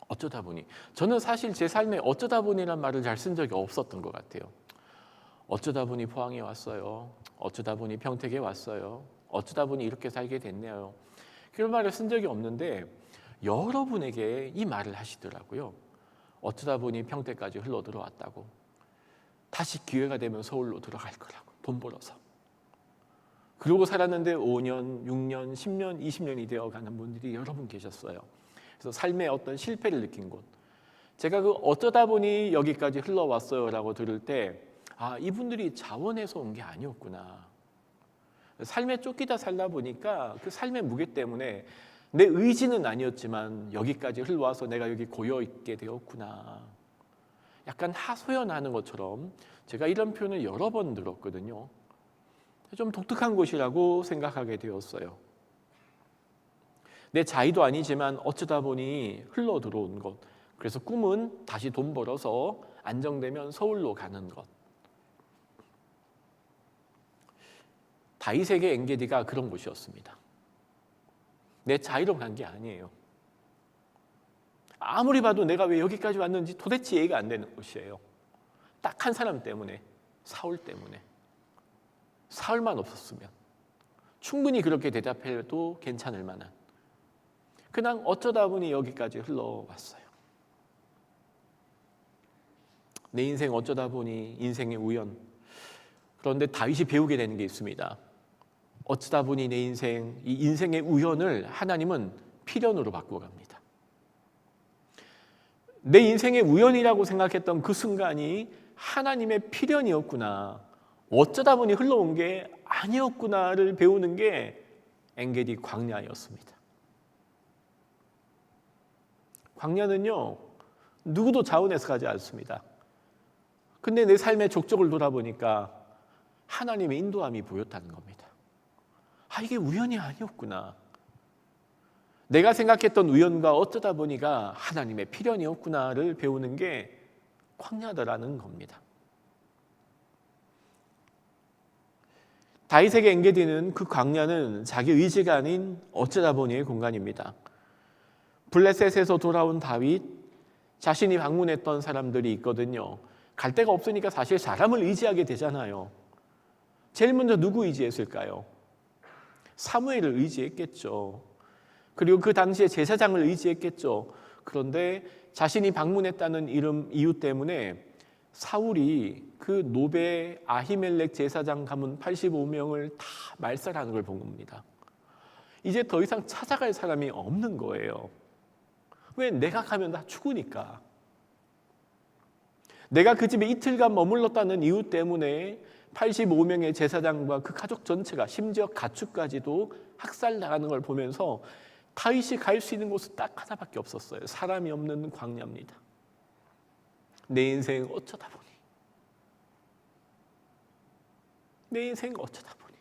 어쩌다 보니. 저는 사실 제 삶에 어쩌다 보니란 말을 잘 쓴 적이 없었던 것 같아요. 어쩌다 보니 포항에 왔어요. 어쩌다 보니 평택에 왔어요. 어쩌다 보니 이렇게 살게 됐네요. 그런 말을 쓴 적이 없는데 여러분에게 이 말을 하시더라고요. 어쩌다 보니 평택까지 흘러 들어왔다고. 다시 기회가 되면 서울로 들어갈 거라고. 돈 벌어서. 그러고 살았는데 5년, 6년, 10년, 20년이 되어가는 분들이 여러분 계셨어요. 그래서 삶의 어떤 실패를 느낀 곳. 제가 그 어쩌다 보니 여기까지 흘러왔어요 라고 들을 때 이분들이 자원해서 온 게 아니었구나. 삶에 쫓기다 살다 보니까 그 삶의 무게 때문에 내 의지는 아니었지만 여기까지 흘러와서 내가 여기 고여있게 되었구나. 약간 하소연하는 것처럼 제가 이런 표현을 여러 번 들었거든요. 좀 독특한 곳이라고 생각하게 되었어요. 내 자의도 아니지만 어쩌다 보니 흘러 들어온 것. 그래서 꿈은 다시 돈 벌어서 안정되면 서울로 가는 것. 다윗에게 엔게디가 그런 곳이었습니다. 내 자의로 간 게 아니에요. 아무리 봐도 내가 왜 여기까지 왔는지 도대체 이해가 안 되는 곳이에요. 딱 한 사람 때문에, 사울 때문에. 사울만 없었으면 충분히 그렇게 대답해도 괜찮을 만한, 그냥 어쩌다 보니 여기까지 흘러왔어요. 내 인생 어쩌다 보니 인생의 우연. 그런데 다윗이 배우게 되는 게 있습니다. 어쩌다 보니 내 인생, 이 인생의 우연을 하나님은 필연으로 바꿔갑니다. 내 인생의 우연이라고 생각했던 그 순간이 하나님의 필연이었구나, 어쩌다 보니 흘러온 게 아니었구나를 배우는 게 엔게디 광야였습니다. 광야는요, 누구도 자원해서 가지 않습니다. 근데 내 삶의 족적을 돌아보니까 하나님의 인도함이 보였다는 겁니다. 이게 우연이 아니었구나. 내가 생각했던 우연과 어쩌다 보니가 하나님의 필연이었구나를 배우는 게 광야다라는 겁니다. 다윗에게 엔게디는 그 광야는 자기 의지가 아닌 어쩌다 보니의 공간입니다. 블레셋에서 돌아온 다윗, 자신이 방문했던 사람들이 있거든요. 갈 데가 없으니까 사실 사람을 의지하게 되잖아요. 제일 먼저 누구 의지했을까요? 사무엘을 의지했겠죠. 그리고 그 당시에 제사장을 의지했겠죠. 그런데 자신이 방문했다는 이유 때문에 사울이 그 노베 아히멜렉 제사장 가문 85명을 다 말살하는 걸 본 겁니다. 이제 더 이상 찾아갈 사람이 없는 거예요. 왜? 내가 가면 다 죽으니까. 내가 그 집에 이틀간 머물렀다는 이유 때문에 85명의 제사장과 그 가족 전체가, 심지어 가축까지도 학살당하는 걸 보면서 다윗이 갈 수 있는 곳은 딱 하나밖에 없었어요. 사람이 없는 광야입니다. 내 인생 어쩌다 보니, 내 인생 어쩌다 보니.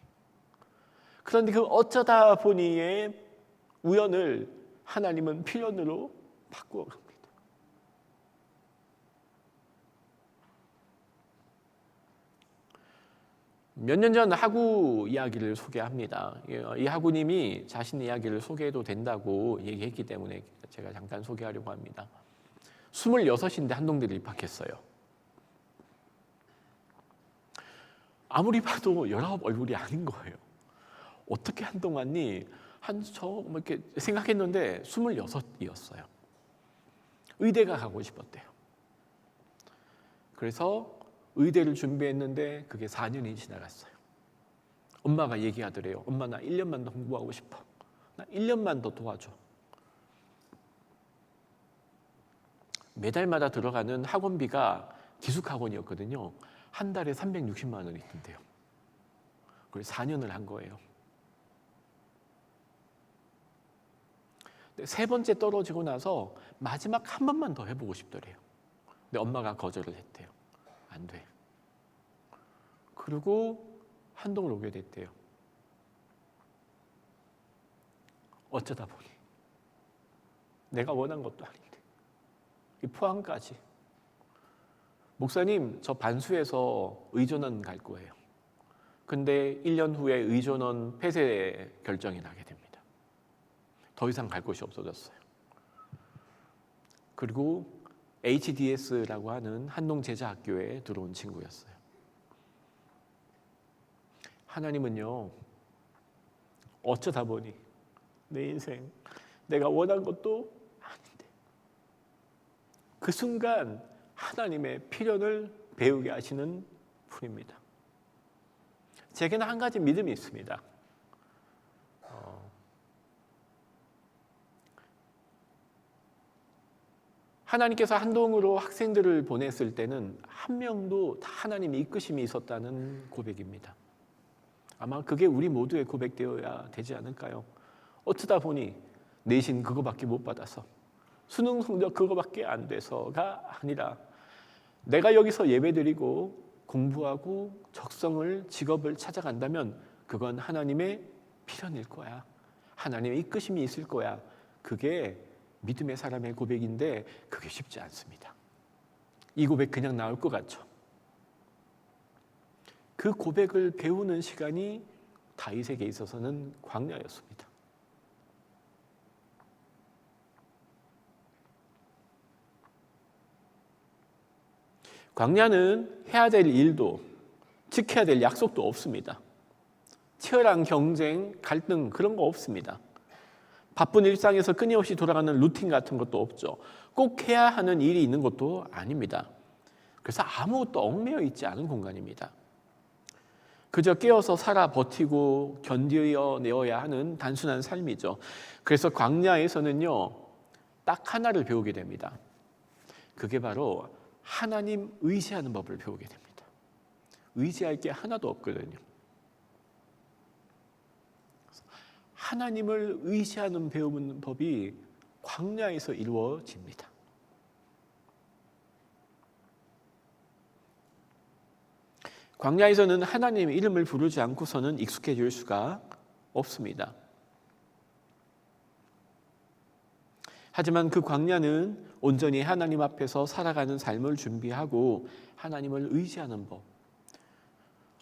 그런데 그 어쩌다 보니의 우연을 하나님은 필연으로 바꾸어 갑니다. 몇 년 전 하구 이야기를 소개합니다. 이 하구님이 자신의 이야기를 소개해도 된다고 얘기했기 때문에 제가 잠깐 소개하려고 합니다. 26인데 한동대를 입학했어요. 아무리 봐도 19 얼굴이 아닌 거예요. 어떻게 한동안이 이렇게 생각했는데 26이었어요. 의대가 가고 싶었대요. 그래서 의대를 준비했는데 그게 4년이 지나갔어요. 엄마가 얘기하더래요. 엄마, 나 1년만 더 공부하고 싶어. 나 1년만 더 도와줘. 매달마다 들어가는 학원비가 기숙학원이었거든요. 한 달에 360만 원이 있던데요. 그래서 4년을 한 거예요. 세 번째 떨어지고 나서 마지막 한 번만 더 해보고 싶더래요. 근데 엄마가 거절을 했대요. 안 돼. 그리고 한동을 오게 됐대요. 어쩌다 보니 내가 원한 것도 아닌데 이 포항까지. 목사님, 저 반수해서 의전원 갈 거예요. 근데 1년 후에 의전원 폐쇄 결정이 나게 됩니다. 더 이상 갈 곳이 없어졌어요. 그리고 HDS라고 하는 한동제자학교에 들어온 친구였어요. 하나님은요, 어쩌다 보니 내 인생 내가 원한 것도 아닌데 그 순간 하나님의 필연을 배우게 하시는 분입니다. 제게는 한 가지 믿음이 있습니다. 하나님께서 한동으로 학생들을 보냈을 때는 한 명도 다 하나님의 이끄심이 있었다는 고백입니다. 아마 그게 우리 모두의 고백되어야 되지 않을까요? 어쩌다 보니 내신 그거밖에 못 받아서, 수능 성적 그거밖에 안 돼서가 아니라 내가 여기서 예배드리고 공부하고 적성을, 직업을 찾아간다면 그건 하나님의 필연일 거야. 하나님의 이끄심이 있을 거야. 그게 믿음의 사람의 고백인데 그게 쉽지 않습니다. 이 고백 그냥 나올 것 같죠? 그 고백을 배우는 시간이 다윗에게 있어서는 광야였습니다. 광야는 해야 될 일도 지켜야 될 약속도 없습니다. 치열한 경쟁, 갈등 그런 거 없습니다. 바쁜 일상에서 끊임없이 돌아가는 루틴 같은 것도 없죠. 꼭 해야 하는 일이 있는 것도 아닙니다. 그래서 아무것도 얽매여 있지 않은 공간입니다. 그저 깨어서 살아 버티고 견뎌내어야 하는 단순한 삶이죠. 그래서 광야에서는요, 딱 하나를 배우게 됩니다. 그게 바로 하나님 의지하는 법을 배우게 됩니다. 의지할 게 하나도 없거든요. 하나님을 의지하는 배우는 법이 광야에서 이루어집니다. 광야에서는 하나님의 이름을 부르지 않고서는 익숙해질 수가 없습니다. 하지만 그 광야는 온전히 하나님 앞에서 살아가는 삶을 준비하고 하나님을 의지하는 법.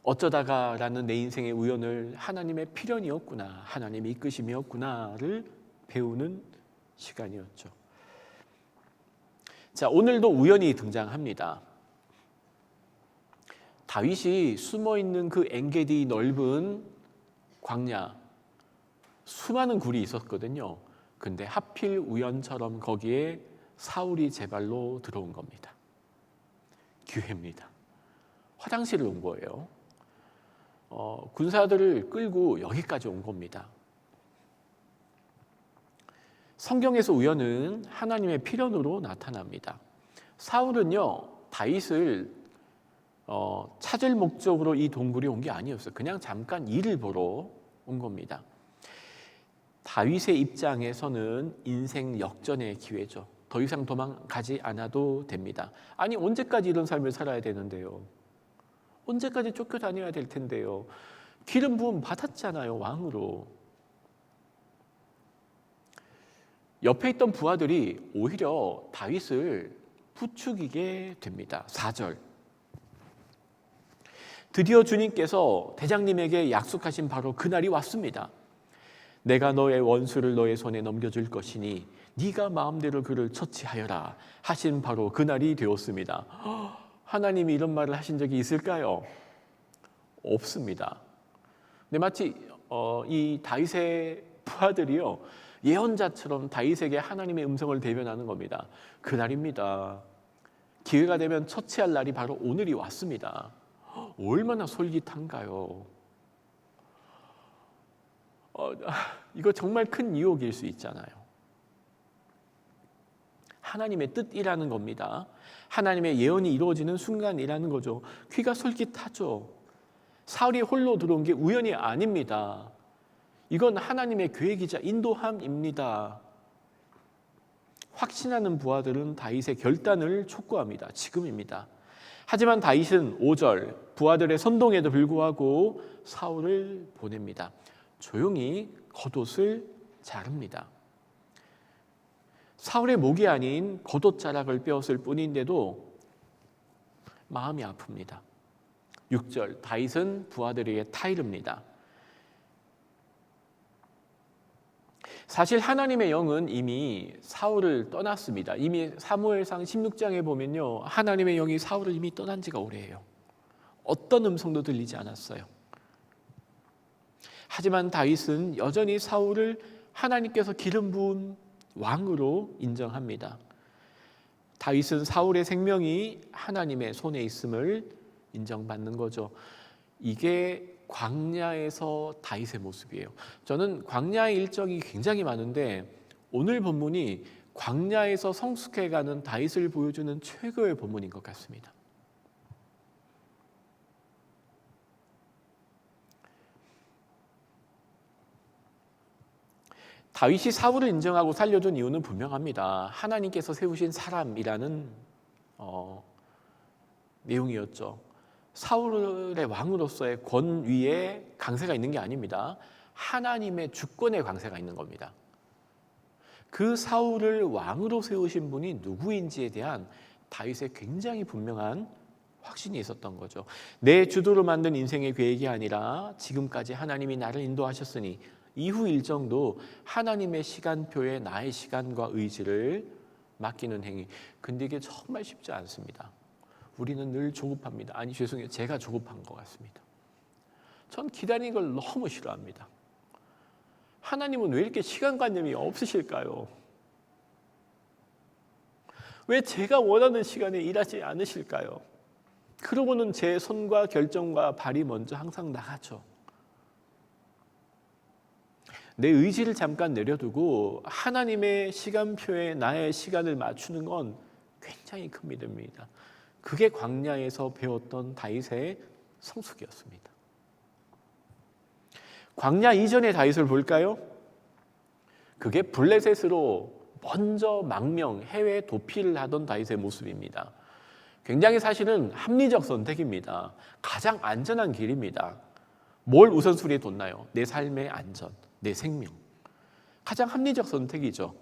어쩌다가라는 내 인생의 우연을 하나님의 필연이었구나, 하나님의 이끄심이었구나를 배우는 시간이었죠. 자, 오늘도 우연히 등장합니다. 다윗이 숨어있는 그 엔게디 넓은 광야, 수많은 굴이 있었거든요. 근데 하필 우연처럼 거기에 사울이 제 발로 들어온 겁니다. 기회입니다. 화장실을 온 거예요. 군사들을 끌고 여기까지 온 겁니다. 성경에서 우연은 하나님의 필연으로 나타납니다. 사울은요, 다윗을 찾을 목적으로 이 동굴에 온 게 아니었어요. 그냥 잠깐 일을 보러 온 겁니다. 다윗의 입장에서는 인생 역전의 기회죠. 더 이상 도망가지 않아도 됩니다. 아니, 언제까지 이런 삶을 살아야 되는데요? 언제까지 쫓겨다녀야 될 텐데요? 기름 부음 받았잖아요, 왕으로. 옆에 있던 부하들이 오히려 다윗을 부추기게 됩니다. 4절. 드디어 주님께서 대장님에게 약속하신 바로 그날이 왔습니다. 내가 너의 원수를 너의 손에 넘겨줄 것이니 네가 마음대로 그를 처치하여라 하신 바로 그날이 되었습니다. 하나님이 이런 말을 하신 적이 있을까요? 없습니다. 근데 마치 이 다윗의 부하들이요, 예언자처럼 다윗에게 하나님의 음성을 대변하는 겁니다. 그날입니다. 기회가 되면 처치할 날이 바로 오늘이 왔습니다. 얼마나 솔깃한가요? 이거 정말 큰 유혹일 수 있잖아요. 하나님의 뜻이라는 겁니다. 하나님의 예언이 이루어지는 순간이라는 거죠. 귀가 솔깃하죠. 사울이 홀로 들어온 게 우연이 아닙니다. 이건 하나님의 계획이자 인도함입니다. 확신하는 부하들은 다윗의 결단을 촉구합니다. 지금입니다. 하지만 다윗은 5절 부하들의 선동에도 불구하고 사울을 보냅니다. 조용히 겉옷을 자릅니다. 사울의 목이 아닌 겉옷자락을 빼었을 뿐인데도 마음이 아픕니다. 6절 다윗은 부하들에게 타이릅니다. 사실 하나님의 영은 이미 사울을 떠났습니다. 이미 사무엘상 16장에 보면요, 하나님의 영이 사울을 이미 떠난 지가 오래예요. 어떤 음성도 들리지 않았어요. 하지만 다윗은 여전히 사울을 하나님께서 기름 부은 왕으로 인정합니다. 다윗은 사울의 생명이 하나님의 손에 있음을 인정받는 거죠. 이게 광야에서 다윗의 모습이에요. 저는 광야의 일정이 굉장히 많은데 오늘 본문이 광야에서 성숙해가는 다윗을 보여주는 최고의 본문인 것 같습니다. 다윗이 사울을 인정하고 살려준 이유는 분명합니다. 하나님께서 세우신 사람이라는 내용이었죠. 사울의 왕으로서의 권위에 강세가 있는 게 아닙니다. 하나님의 주권의 강세가 있는 겁니다. 그 사울을 왕으로 세우신 분이 누구인지에 대한 다윗의 굉장히 분명한 확신이 있었던 거죠. 내 주도로 만든 인생의 계획이 아니라 지금까지 하나님이 나를 인도하셨으니 이후 일정도 하나님의 시간표에 나의 시간과 의지를 맡기는 행위. 근데 이게 정말 쉽지 않습니다. 우리는 늘 조급합니다. 아니 죄송해요. 제가 조급한 것 같습니다. 전 기다리는 걸 너무 싫어합니다. 하나님은 왜 이렇게 시간관념이 없으실까요? 왜 제가 원하는 시간에 일하지 않으실까요? 그러고는 제 손과 결정과 발이 먼저 항상 나가죠. 내 의지를 잠깐 내려두고 하나님의 시간표에 나의 시간을 맞추는 건 굉장히 큰 믿음입니다. 그게 광야에서 배웠던 다윗의 성숙이었습니다. 광야 이전의 다윗을 볼까요? 그게 블레셋으로 먼저 망명, 해외 도피를 하던 다윗의 모습입니다. 굉장히 사실은 합리적 선택입니다. 가장 안전한 길입니다. 뭘 우선순위에 뒀나요? 내 삶의 안전, 내 생명. 가장 합리적 선택이죠.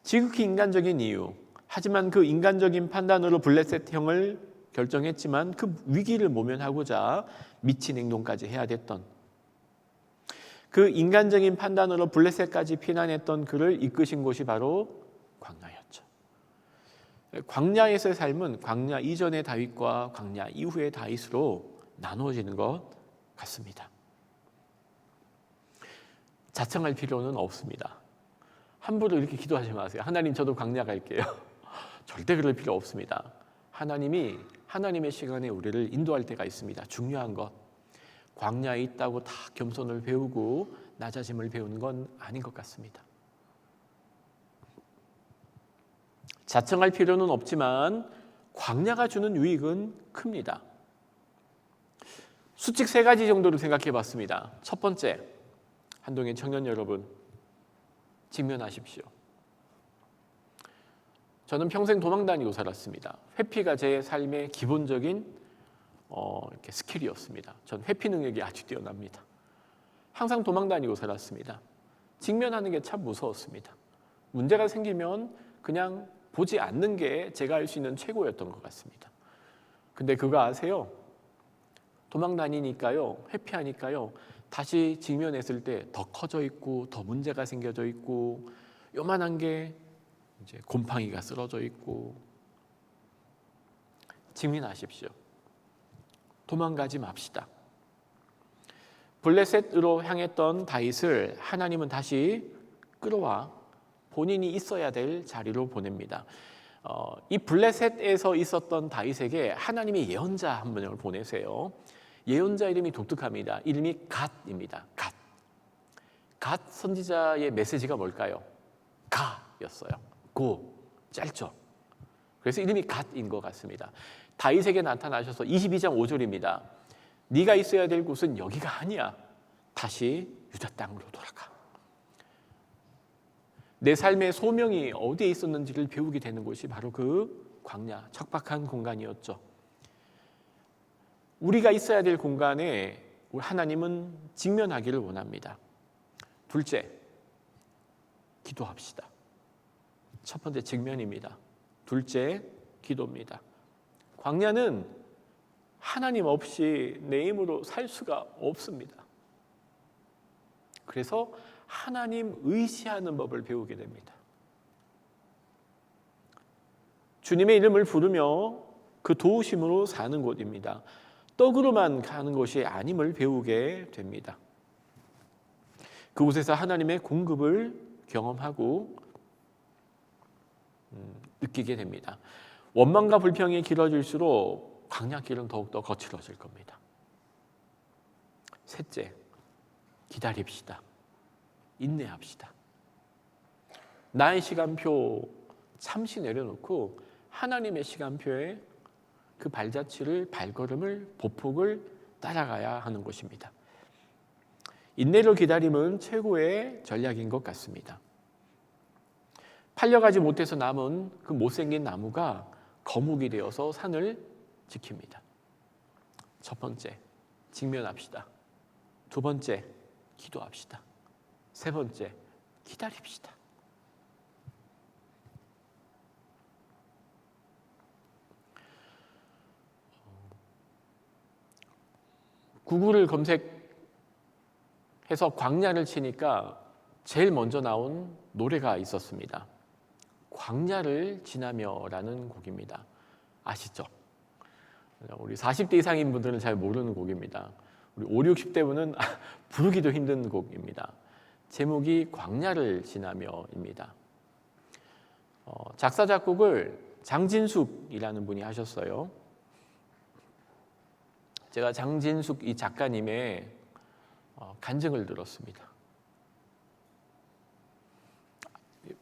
지극히 인간적인 이유. 하지만 그 인간적인 판단으로 블레셋형을 결정했지만 그 위기를 모면하고자 미친 행동까지 해야 됐던, 그 인간적인 판단으로 블레셋까지 피난했던 그를 이끄신 곳이 바로 광야였죠. 광야에서의 삶은 광야 이전의 다윗과 광야 이후의 다윗으로 나누어지는 것 같습니다. 자청할 필요는 없습니다. 함부로 이렇게 기도하지 마세요. 하나님 저도 광야 갈게요. 절대 그럴 필요 없습니다. 하나님이 하나님의 시간에 우리를 인도할 때가 있습니다. 중요한 것, 광야에 있다고 다 겸손을 배우고 낮아짐을 배우는 건 아닌 것 같습니다. 자청할 필요는 없지만 광야가 주는 유익은 큽니다. 수칙 3가지 정도로 생각해 봤습니다. 첫 번째, 한동의 청년 여러분, 직면하십시오. 저는 평생 도망 다니고 살았습니다. 회피가 제 삶의 기본적인 이렇게 스킬이었습니다. 전 회피 능력이 아주 뛰어납니다. 항상 도망 다니고 살았습니다. 직면하는 게 참 무서웠습니다. 문제가 생기면 그냥 보지 않는 게 제가 할 수 있는 최고였던 것 같습니다. 근데 그거 아세요? 도망 다니니까요, 회피하니까요, 다시 직면했을 때 더 커져 있고 더 문제가 생겨져 있고 요만한 게 이제 곰팡이가 쓰러져 있고. 직면하십시오. 도망가지 맙시다. 블레셋으로 향했던 다윗을 하나님은 다시 끌어와 본인이 있어야 될 자리로 보냅니다. 이 블레셋에서 있었던 다윗에게 하나님이 예언자 한 분을 보내세요. 예언자 이름이 독특합니다. 이름이 갓입니다. 갓 선지자의 메시지가 뭘까요? 가였어요. 고, 짧죠. 그래서 이름이 갓인 것 같습니다. 다윗에게 나타나셔서 22장 5절입니다. 네가 있어야 될 곳은 여기가 아니야. 다시 유다 땅으로 돌아가. 내 삶의 소명이 어디에 있었는지를 배우게 되는 곳이 바로 그 광야, 척박한 공간이었죠. 우리가 있어야 될 공간에 하나님은 직면하기를 원합니다. 둘째, 기도합시다. 첫 번째 직면입니다. 둘째, 기도입니다. 광야는 하나님 없이 내 힘으로 살 수가 없습니다. 그래서 하나님 의지하는 법을 배우게 됩니다. 주님의 이름을 부르며 그 도우심으로 사는 곳입니다. 떡으로만 가는 것이 아님을 배우게 됩니다. 그곳에서 하나님의 공급을 경험하고 느끼게 됩니다. 원망과 불평이 길어질수록 광야길은 더욱더 거칠어질 겁니다. 셋째, 기다립시다. 인내합시다. 나의 시간표 잠시 내려놓고 하나님의 시간표에 그 발자취를, 발걸음을, 보폭을 따라가야 하는 것입니다. 인내로 기다림은 최고의 전략인 것 같습니다. 팔려가지 못해서 남은 그 못생긴 나무가 거목이 되어서 산을 지킵니다. 첫 번째, 직면합시다. 두 번째, 기도합시다. 세 번째, 기다립시다. 구글을 검색해서 광야를 치니까 제일 먼저 나온 노래가 있었습니다. 광야를 지나며라는 곡입니다. 아시죠? 우리 40대 이상인 분들은 잘 모르는 곡입니다. 우리 50, 60대분은 부르기도 힘든 곡입니다. 제목이 광야를 지나며입니다. 작사 작곡을 장진숙이라는 분이 하셨어요. 제가 장진숙 이 작가님의 간증을 들었습니다.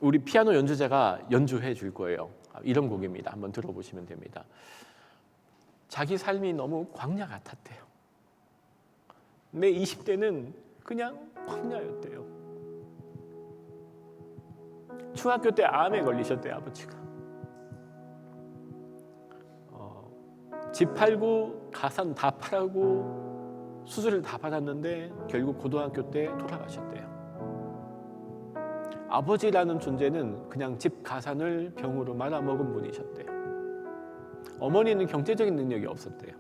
우리 피아노 연주자가 연주해 줄 거예요. 이런 곡입니다. 한번 들어보시면 됩니다. 자기 삶이 너무 광야 같았대요. 내 20대는 그냥 광야였대요. 중학교 때 암에 걸리셨대요, 아버지가. 집 팔고 가산 다 팔고 수술을 다 받았는데 결국 고등학교 때 돌아가셨대요. 아버지라는 존재는 그냥 집 가산을 병으로 말아먹은 분이셨대요. 어머니는 경제적인 능력이 없었대요.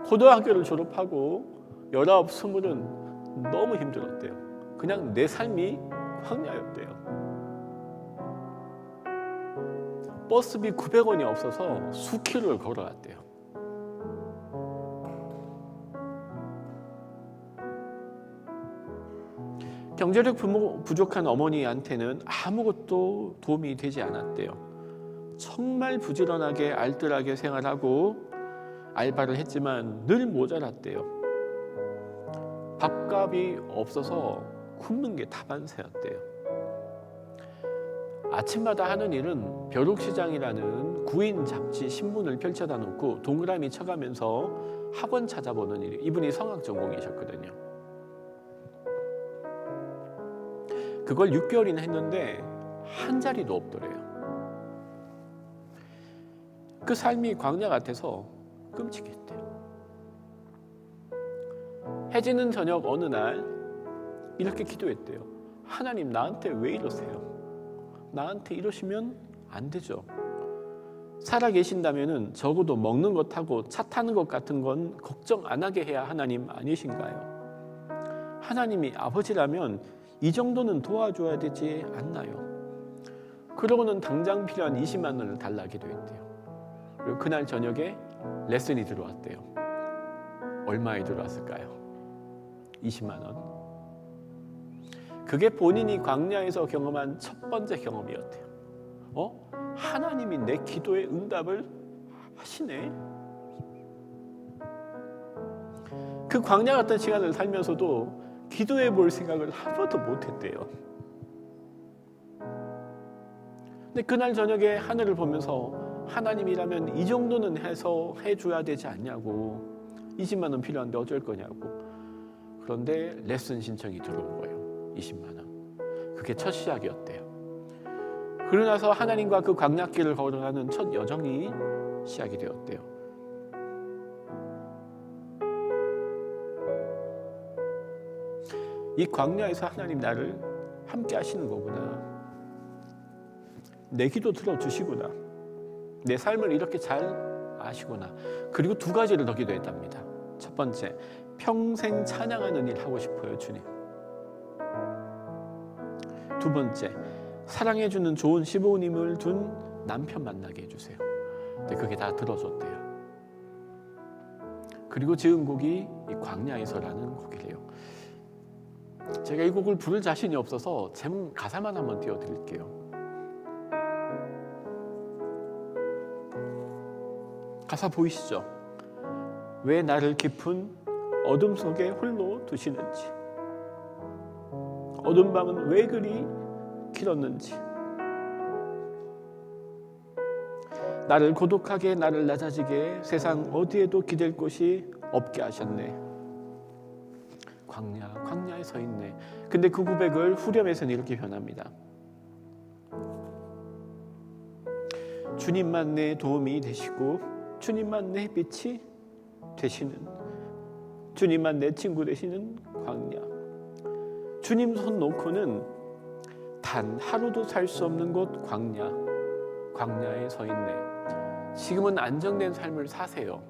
고등학교를 졸업하고 19, 20은 너무 힘들었대요. 그냥 내 삶이 광야였대요. 버스비 900원이 없어서 수킬로를 걸어갔대요. 경제력 부족한 어머니한테는 아무것도 도움이 되지 않았대요. 정말 부지런하게 알뜰하게 생활하고 알바를 했지만 늘 모자랐대요. 밥값이 없어서 굶는 게 다반사였대요. 아침마다 하는 일은 벼룩시장이라는 구인 잡지 신문을 펼쳐다 놓고 동그라미 쳐가면서 학원 찾아보는 일. 이분이 성악 전공이셨거든요. 그걸 6개월이나 했는데 한 자리도 없더래요. 그 삶이 광야 같아서 끔찍했대요. 해지는 저녁 어느 날 이렇게 기도했대요. 하나님, 나한테 왜 이러세요? 나한테 이러시면 안 되죠. 살아 계신다면은 적어도 먹는 것하고 차 타는 것 같은 건 걱정 안 하게 해야 하나님 아니신가요? 하나님이 아버지라면 이 정도는 도와줘야 되지 않나요? 그러고는 당장 필요한 20만 원을 달라 기도했대요. 그리고 그날 저녁에 레슨이 들어왔대요. 얼마에 들어왔을까요? 20만 원. 그게 본인이 광야에서 경험한 첫 번째 경험이었대요. 하나님이 내 기도에 응답을 하시네. 그 광야 같은 시간을 살면서도 기도해 볼 생각을 한 번도 못했대요. 근데 그날 저녁에 하늘을 보면서 하나님이라면 이 정도는 해서 해줘야 되지 않냐고, 20만 원 필요한데 어쩔 거냐고. 그런데 레슨 신청이 들어온 거예요. 20만 원. 그게 첫 시작이었대요. 그러고 나서 하나님과 그 광야길을 걸어가는 첫 여정이 시작이 되었대요. 이 광야에서 하나님 나를 함께 하시는 거구나. 내 기도 들어주시구나. 내 삶을 이렇게 잘 아시구나. 그리고 두 가지를 더 기도했답니다. 첫 번째, 평생 찬양하는 일 하고 싶어요, 주님. 두 번째, 사랑해주는 좋은 시부모님을 둔 남편 만나게 해주세요. 근데 그게 다 들어줬대요. 그리고 지은 곡이 이 광야에서라는 곡이래요. 제가 이 곡을 부를 자신이 없어서 제목 가사만 한번 띄워드릴게요. 가사 보이시죠? 왜 나를 깊은 어둠 속에 홀로 두시는지, 어두운 밤은 왜 그리 길었는지, 나를 고독하게 나를 낮아지게 세상 어디에도 기댈 곳이 없게 하셨네. 광야에 서 있네. 근데 그 고백을 후렴에서는 이렇게 변합니다. 주님만 내 도움이 되시고 주님만 내 빛이 되시는, 주님만 내 친구 되시는 광야. 주님 손 놓고는 단 하루도 살 수 없는 곳 광야에 서 있네. 지금은 안정된 삶을 사세요.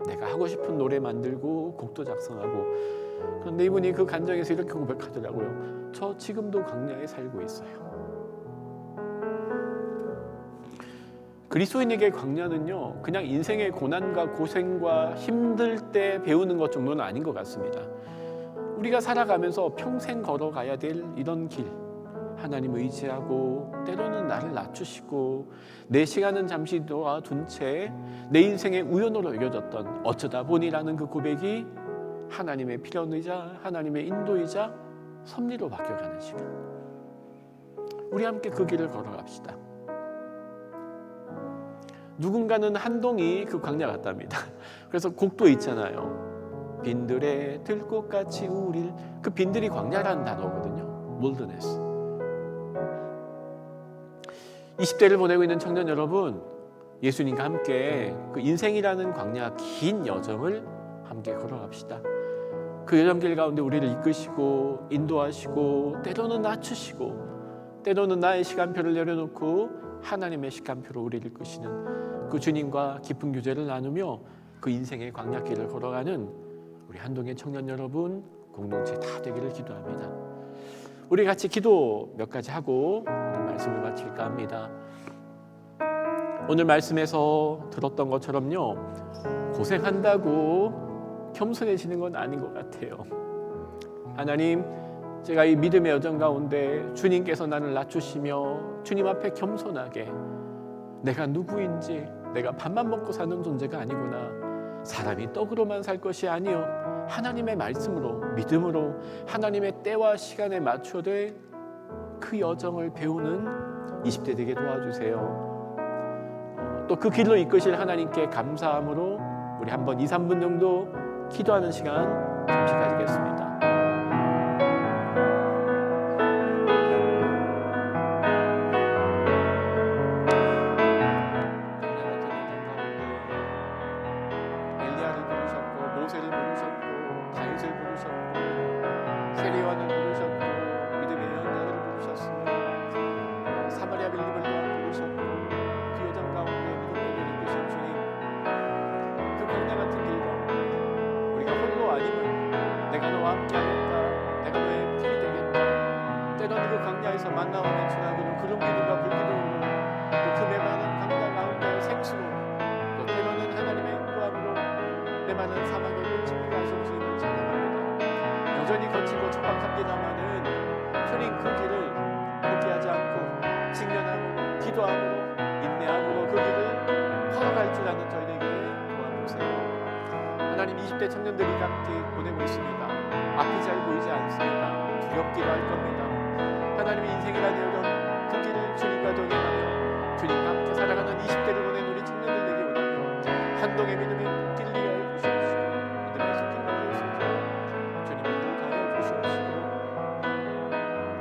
내가 하고 싶은 노래 만들고 곡도 작성하고. 그런데 이분이 그 간정에서 이렇게 고백하더라고요. 저 지금도 광야에 살고 있어요. 그리스도인에게 광야는요, 그냥 인생의 고난과 고생과 힘들 때 배우는 것 정도는 아닌 것 같습니다. 우리가 살아가면서 평생 걸어가야 될 이런 길, 하나님 의지하고 때로는 나를 낮추시고 내 시간은 잠시 놓아둔 채 내 인생의 우연으로 여겨졌던 어쩌다 보니라는 그 고백이 하나님의 필연이자 하나님의 인도이자 섭리로 바뀌어가는 시간. 우리 함께 그 길을 걸어갑시다. 누군가는 한동이 그 광야 같답니다. 그래서 곡도 있잖아요. 빈들에 들꽃같이 우릴, 그 빈들이 광야라는 단어거든요. 몰드네스. 20대를 보내고 있는 청년 여러분, 예수님과 함께 그 인생이라는 광야 긴 여정을 함께 걸어갑시다. 그 여정길 가운데 우리를 이끄시고 인도하시고 때로는 낮추시고 때로는 나의 시간표를 내려놓고 하나님의 시간표로 우리를 이끄시는 그 주님과 깊은 교제를 나누며 그 인생의 광야길을 걸어가는 우리 한동의 청년 여러분 공동체 다 되기를 기도합니다. 우리 같이 기도 몇 가지 하고 오늘 말씀을 마칠까 합니다. 오늘 말씀에서 들었던 것처럼요, 고생한다고 겸손해지는 건 아닌 것 같아요. 하나님, 제가 이 믿음의 여정 가운데 주님께서 나를 낮추시며 주님 앞에 겸손하게 내가 누구인지, 내가 밥만 먹고 사는 존재가 아니구나, 사람이 떡으로만 살 것이 아니요 하나님의 말씀으로 믿음으로 하나님의 때와 시간에 맞춰될 그 여정을 배우는 20대 되게 도와주세요. 또 그 길로 이끄실 하나님께 감사함으로 우리 한번 2, 3분 정도 기도하는 시간 잠시 가지겠습니다. 엘리야를 부르셨고 모세를 부르셨고 다윗을 부르셨고 세례요한을 부르셨고 믿음의 예언자들을 부르셨으며 사마리아 빌립을 또한 부르셨고 그 여정 가운데 믿음의 길 이끄신 주님, 그 광야 같은 길 가운데 우리가 홀로 아님을 내가 너와 함께하겠다, 내가 너의 길이 되겠다, 때로는 그 광야에서 만나오는 지나그로 구름 기둥과 불기둥으로 또 그 메마른 광야 가운데 생수로 또 때로는 하나님의 인도함으로 메마른 사막의 꽃집이가 하신 주님을 찬양합니다. 여전히 거칠고 척박합니다마는 주님 그 길을 포기하지 않고 직면함으로 기도함으로 인내함으로 그 길을 걸어갈 줄 아는 저희에게 도와주세요. 하나님, 20대 청년들이 함께 보내고 있습니다. 앞이 잘 보이지 않습니다. 두렵기도 할 겁니다. 하나님의 인생이라는 여정, 그 길을 주님과 동행하며 주님과 함께 살아가는 20대를 보낸 우리 청년들 되기 원하며 한동의 믿음의 길 이하여 주시옵시고 믿음의 숲길 걸려 있으며 주님의 길 가여 주시옵시고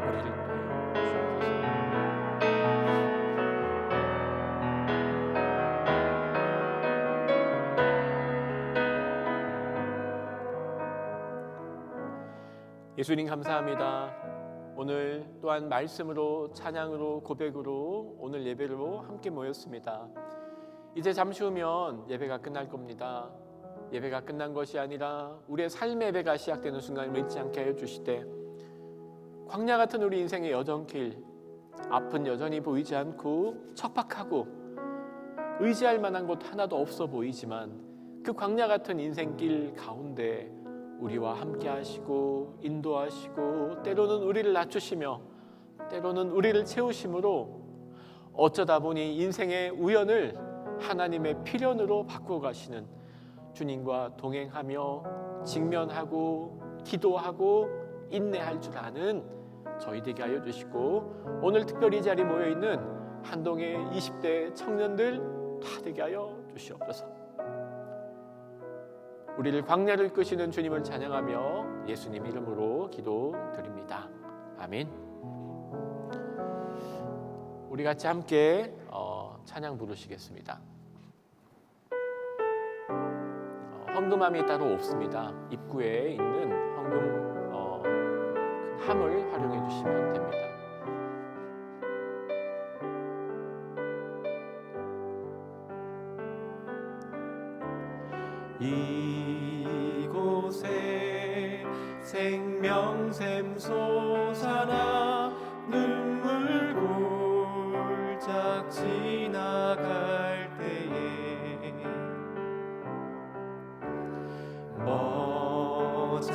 우리를 인도하여 예수님 감사합니다. 오늘 또한 말씀으로, 찬양으로, 고백으로 오늘 예배로 함께 모였습니다. 이제 잠시 후면 예배가 끝날 겁니다. 예배가 끝난 것이 아니라 우리의 삶의 예배가 시작되는 순간을 잊지 않게 하여 주시되, 광야 같은 우리 인생의 여정길, 앞은 여전히 보이지 않고 척박하고 의지할 만한 곳 하나도 없어 보이지만 그 광야 같은 인생길 가운데 우리와 함께 하시고 인도하시고 때로는 우리를 낮추시며 때로는 우리를 채우심으로 어쩌다 보니 인생의 우연을 하나님의 필연으로 바꾸어 가시는 주님과 동행하며 직면하고 기도하고 인내할 줄 아는 저희 되게 하여 주시고, 오늘 특별히 이 자리에 모여있는 한동의 20대 청년들 다 되게 하여 주시옵소서. 우리를 광야를 이끄시는 주님을 찬양하며 예수님 이름으로 기도드립니다. 아멘. 우리 같이 함께 찬양 부르시겠습니다. 헌금함이 따로 없습니다. 입구에 있는 헌금 함을 활용해 주시면 됩니다. 이곳에 생명샘 솟아나 눈물 골짝 지나갈 때에 멋잖아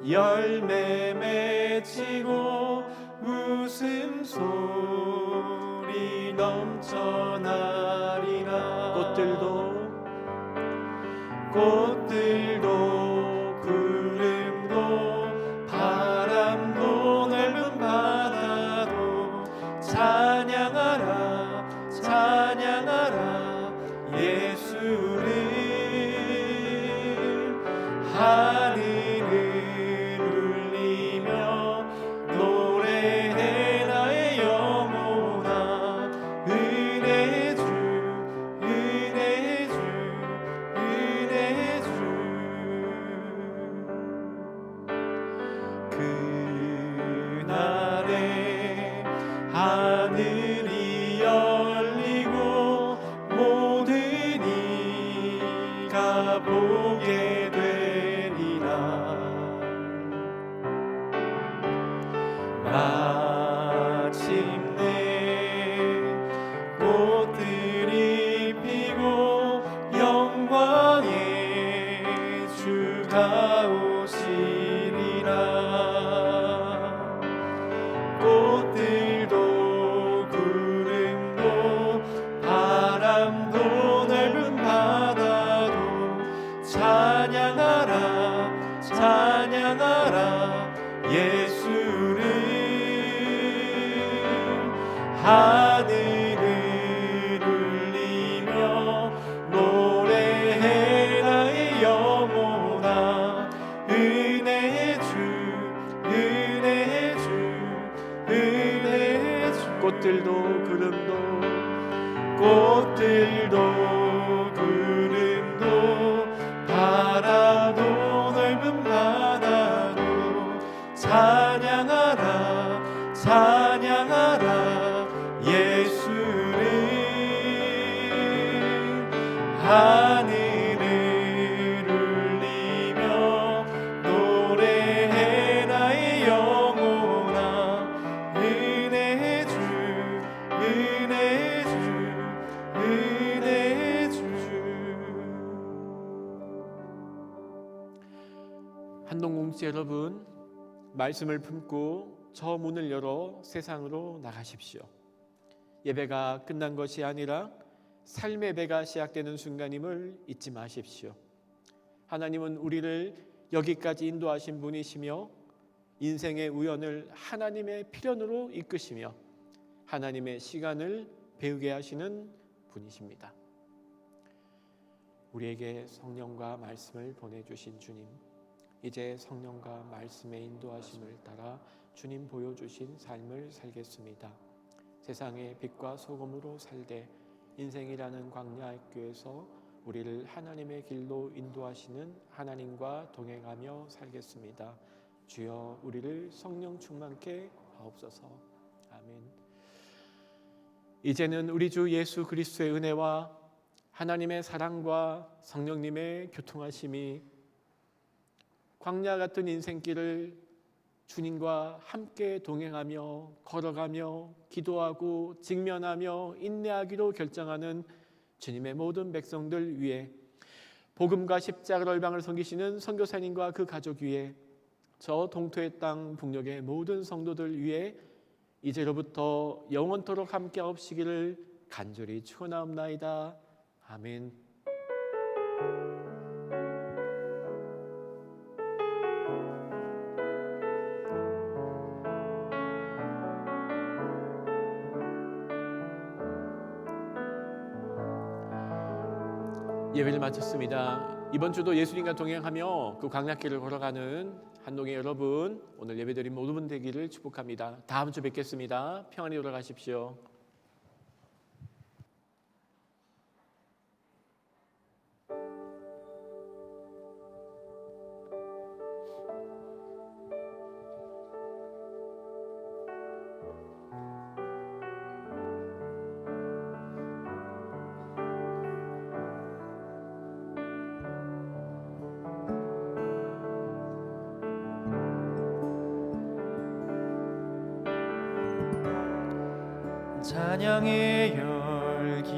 열매 맺히고 웃음소리 넘쳐나리라. 꽃들도 구름도 바람도 넓은 바다도 찬양하라 찬양하라 예수를. 하늘을 울리며 노래해 나의 영혼아. 은혜 주 은혜 주 은혜 주. 그날에 하늘이 열리고 모든 이가 보게 되리라. 마침내 꽃들이 피고 영광의 주가 오시리라. 꽃들도 구름도 바람도 넓은 바다도 찬양하라 찬양하라 예수를. 하늘을 울리며 노래해 나의 영혼아. 은혜 주 은혜 주 은혜 주. 꽃들도 구름도 바다도 넓은 바다도 찬양하라 찬양하라 예수를. 하늘을 울리며 노래해 나의 영혼아. 은혜 주 은혜 주 은혜 주. 한동공동체 여러분, 말씀을 품고 저 문을 열어 세상으로 나가십시오. 예배가 끝난 것이 아니라 삶의 예배가 시작되는 순간임을 잊지 마십시오. 하나님은 우리를 여기까지 인도하신 분이시며 인생의 우연을 하나님의 필연으로 이끄시며 하나님의 시간을 배우게 하시는 분이십니다. 우리에게 성령과 말씀을 보내주신 주님, 이제 성령과 말씀의 인도하심을 따라 주님 보여주신 삶을 살겠습니다. 세상의 빛과 소금으로 살되 인생이라는 광야 학교에서 우리를 하나님의 길로 인도하시는 하나님과 동행하며 살겠습니다. 주여 우리를 성령 충만케 하옵소서. 아멘. 이제는 우리 주 예수 그리스도의 은혜와 하나님의 사랑과 성령님의 교통하심이 광야 같은 인생길을 주님과 함께 동행하며 걸어가며 기도하고 직면하며 인내하기로 결정하는 주님의 모든 백성들 위해, 복음과 십자가 열방을 섬기시는 선교사님과 그 가족 위에, 저 동토의 땅 북녘의 모든 성도들 위해 이제로부터 영원토록 함께 하옵시기를 간절히 축원하옵나이다. 아멘. 예배를 마쳤습니다. 이번 주도 예수님과 동행하며 그 광야길을 걸어가는 한동의 여러분, 오늘 예배드린 모든 분 되기를 축복합니다. 다음 주 뵙겠습니다. 평안히 돌아가십시오. 찬양의 열기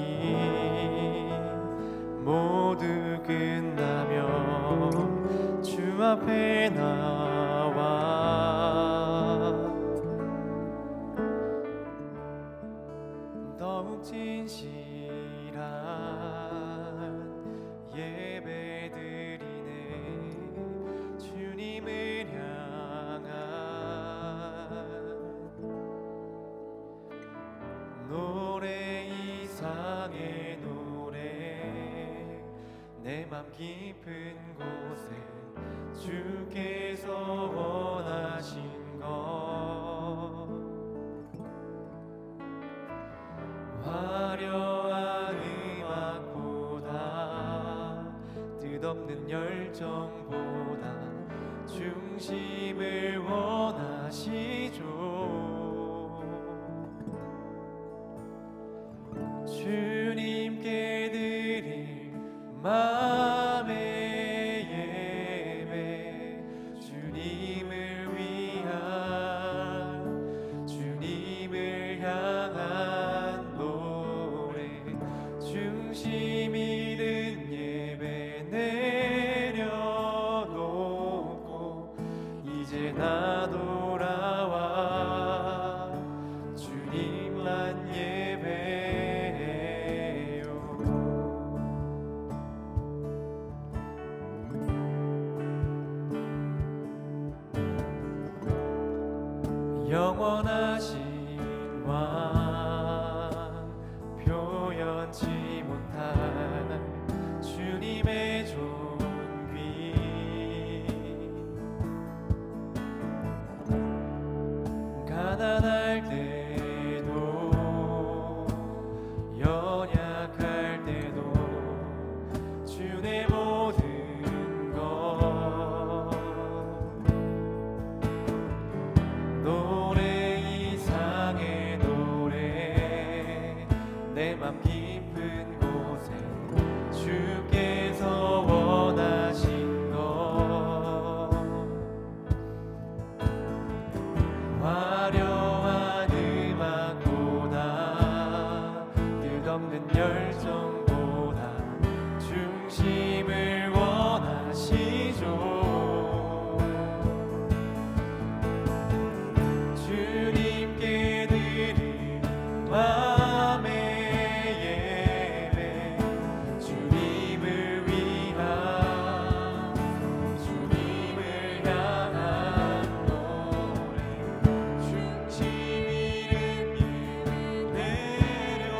모두 끝나면 주 앞에 나와 더욱 진실한 예배 드리네. 주님을 향한 노래 이상의 노래, 내 맘 깊은 곳에 주께서 원하신 것, 화려한 음악보다 뜻없는 열정보다 중심을 원하시죠. 주님께 드릴 마음의 예배, 주님을 위한, 주님을 향한 노래, 중심 있는 예배 내려놓고 이제 나 돌아와 주님만 예배. 영원하신 왕, 표현치 못할 주님의 존귀, 가난할 때도 연약할 때도 주의 모든 것, 노래 이상의 노래, 내 맘 깊은 곳에 주께서 원하신 것, 화려한 음악보다 뜻없는 열정보다 중심을 원하시죠. 주님께 드릴 마음의 예배, 주님을 위한, 주님을 향한 노래, 중심 있는 예배 내려놓고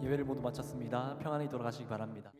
예배를 모두 마쳤습니다. 평안히 돌아가시기 바랍니다.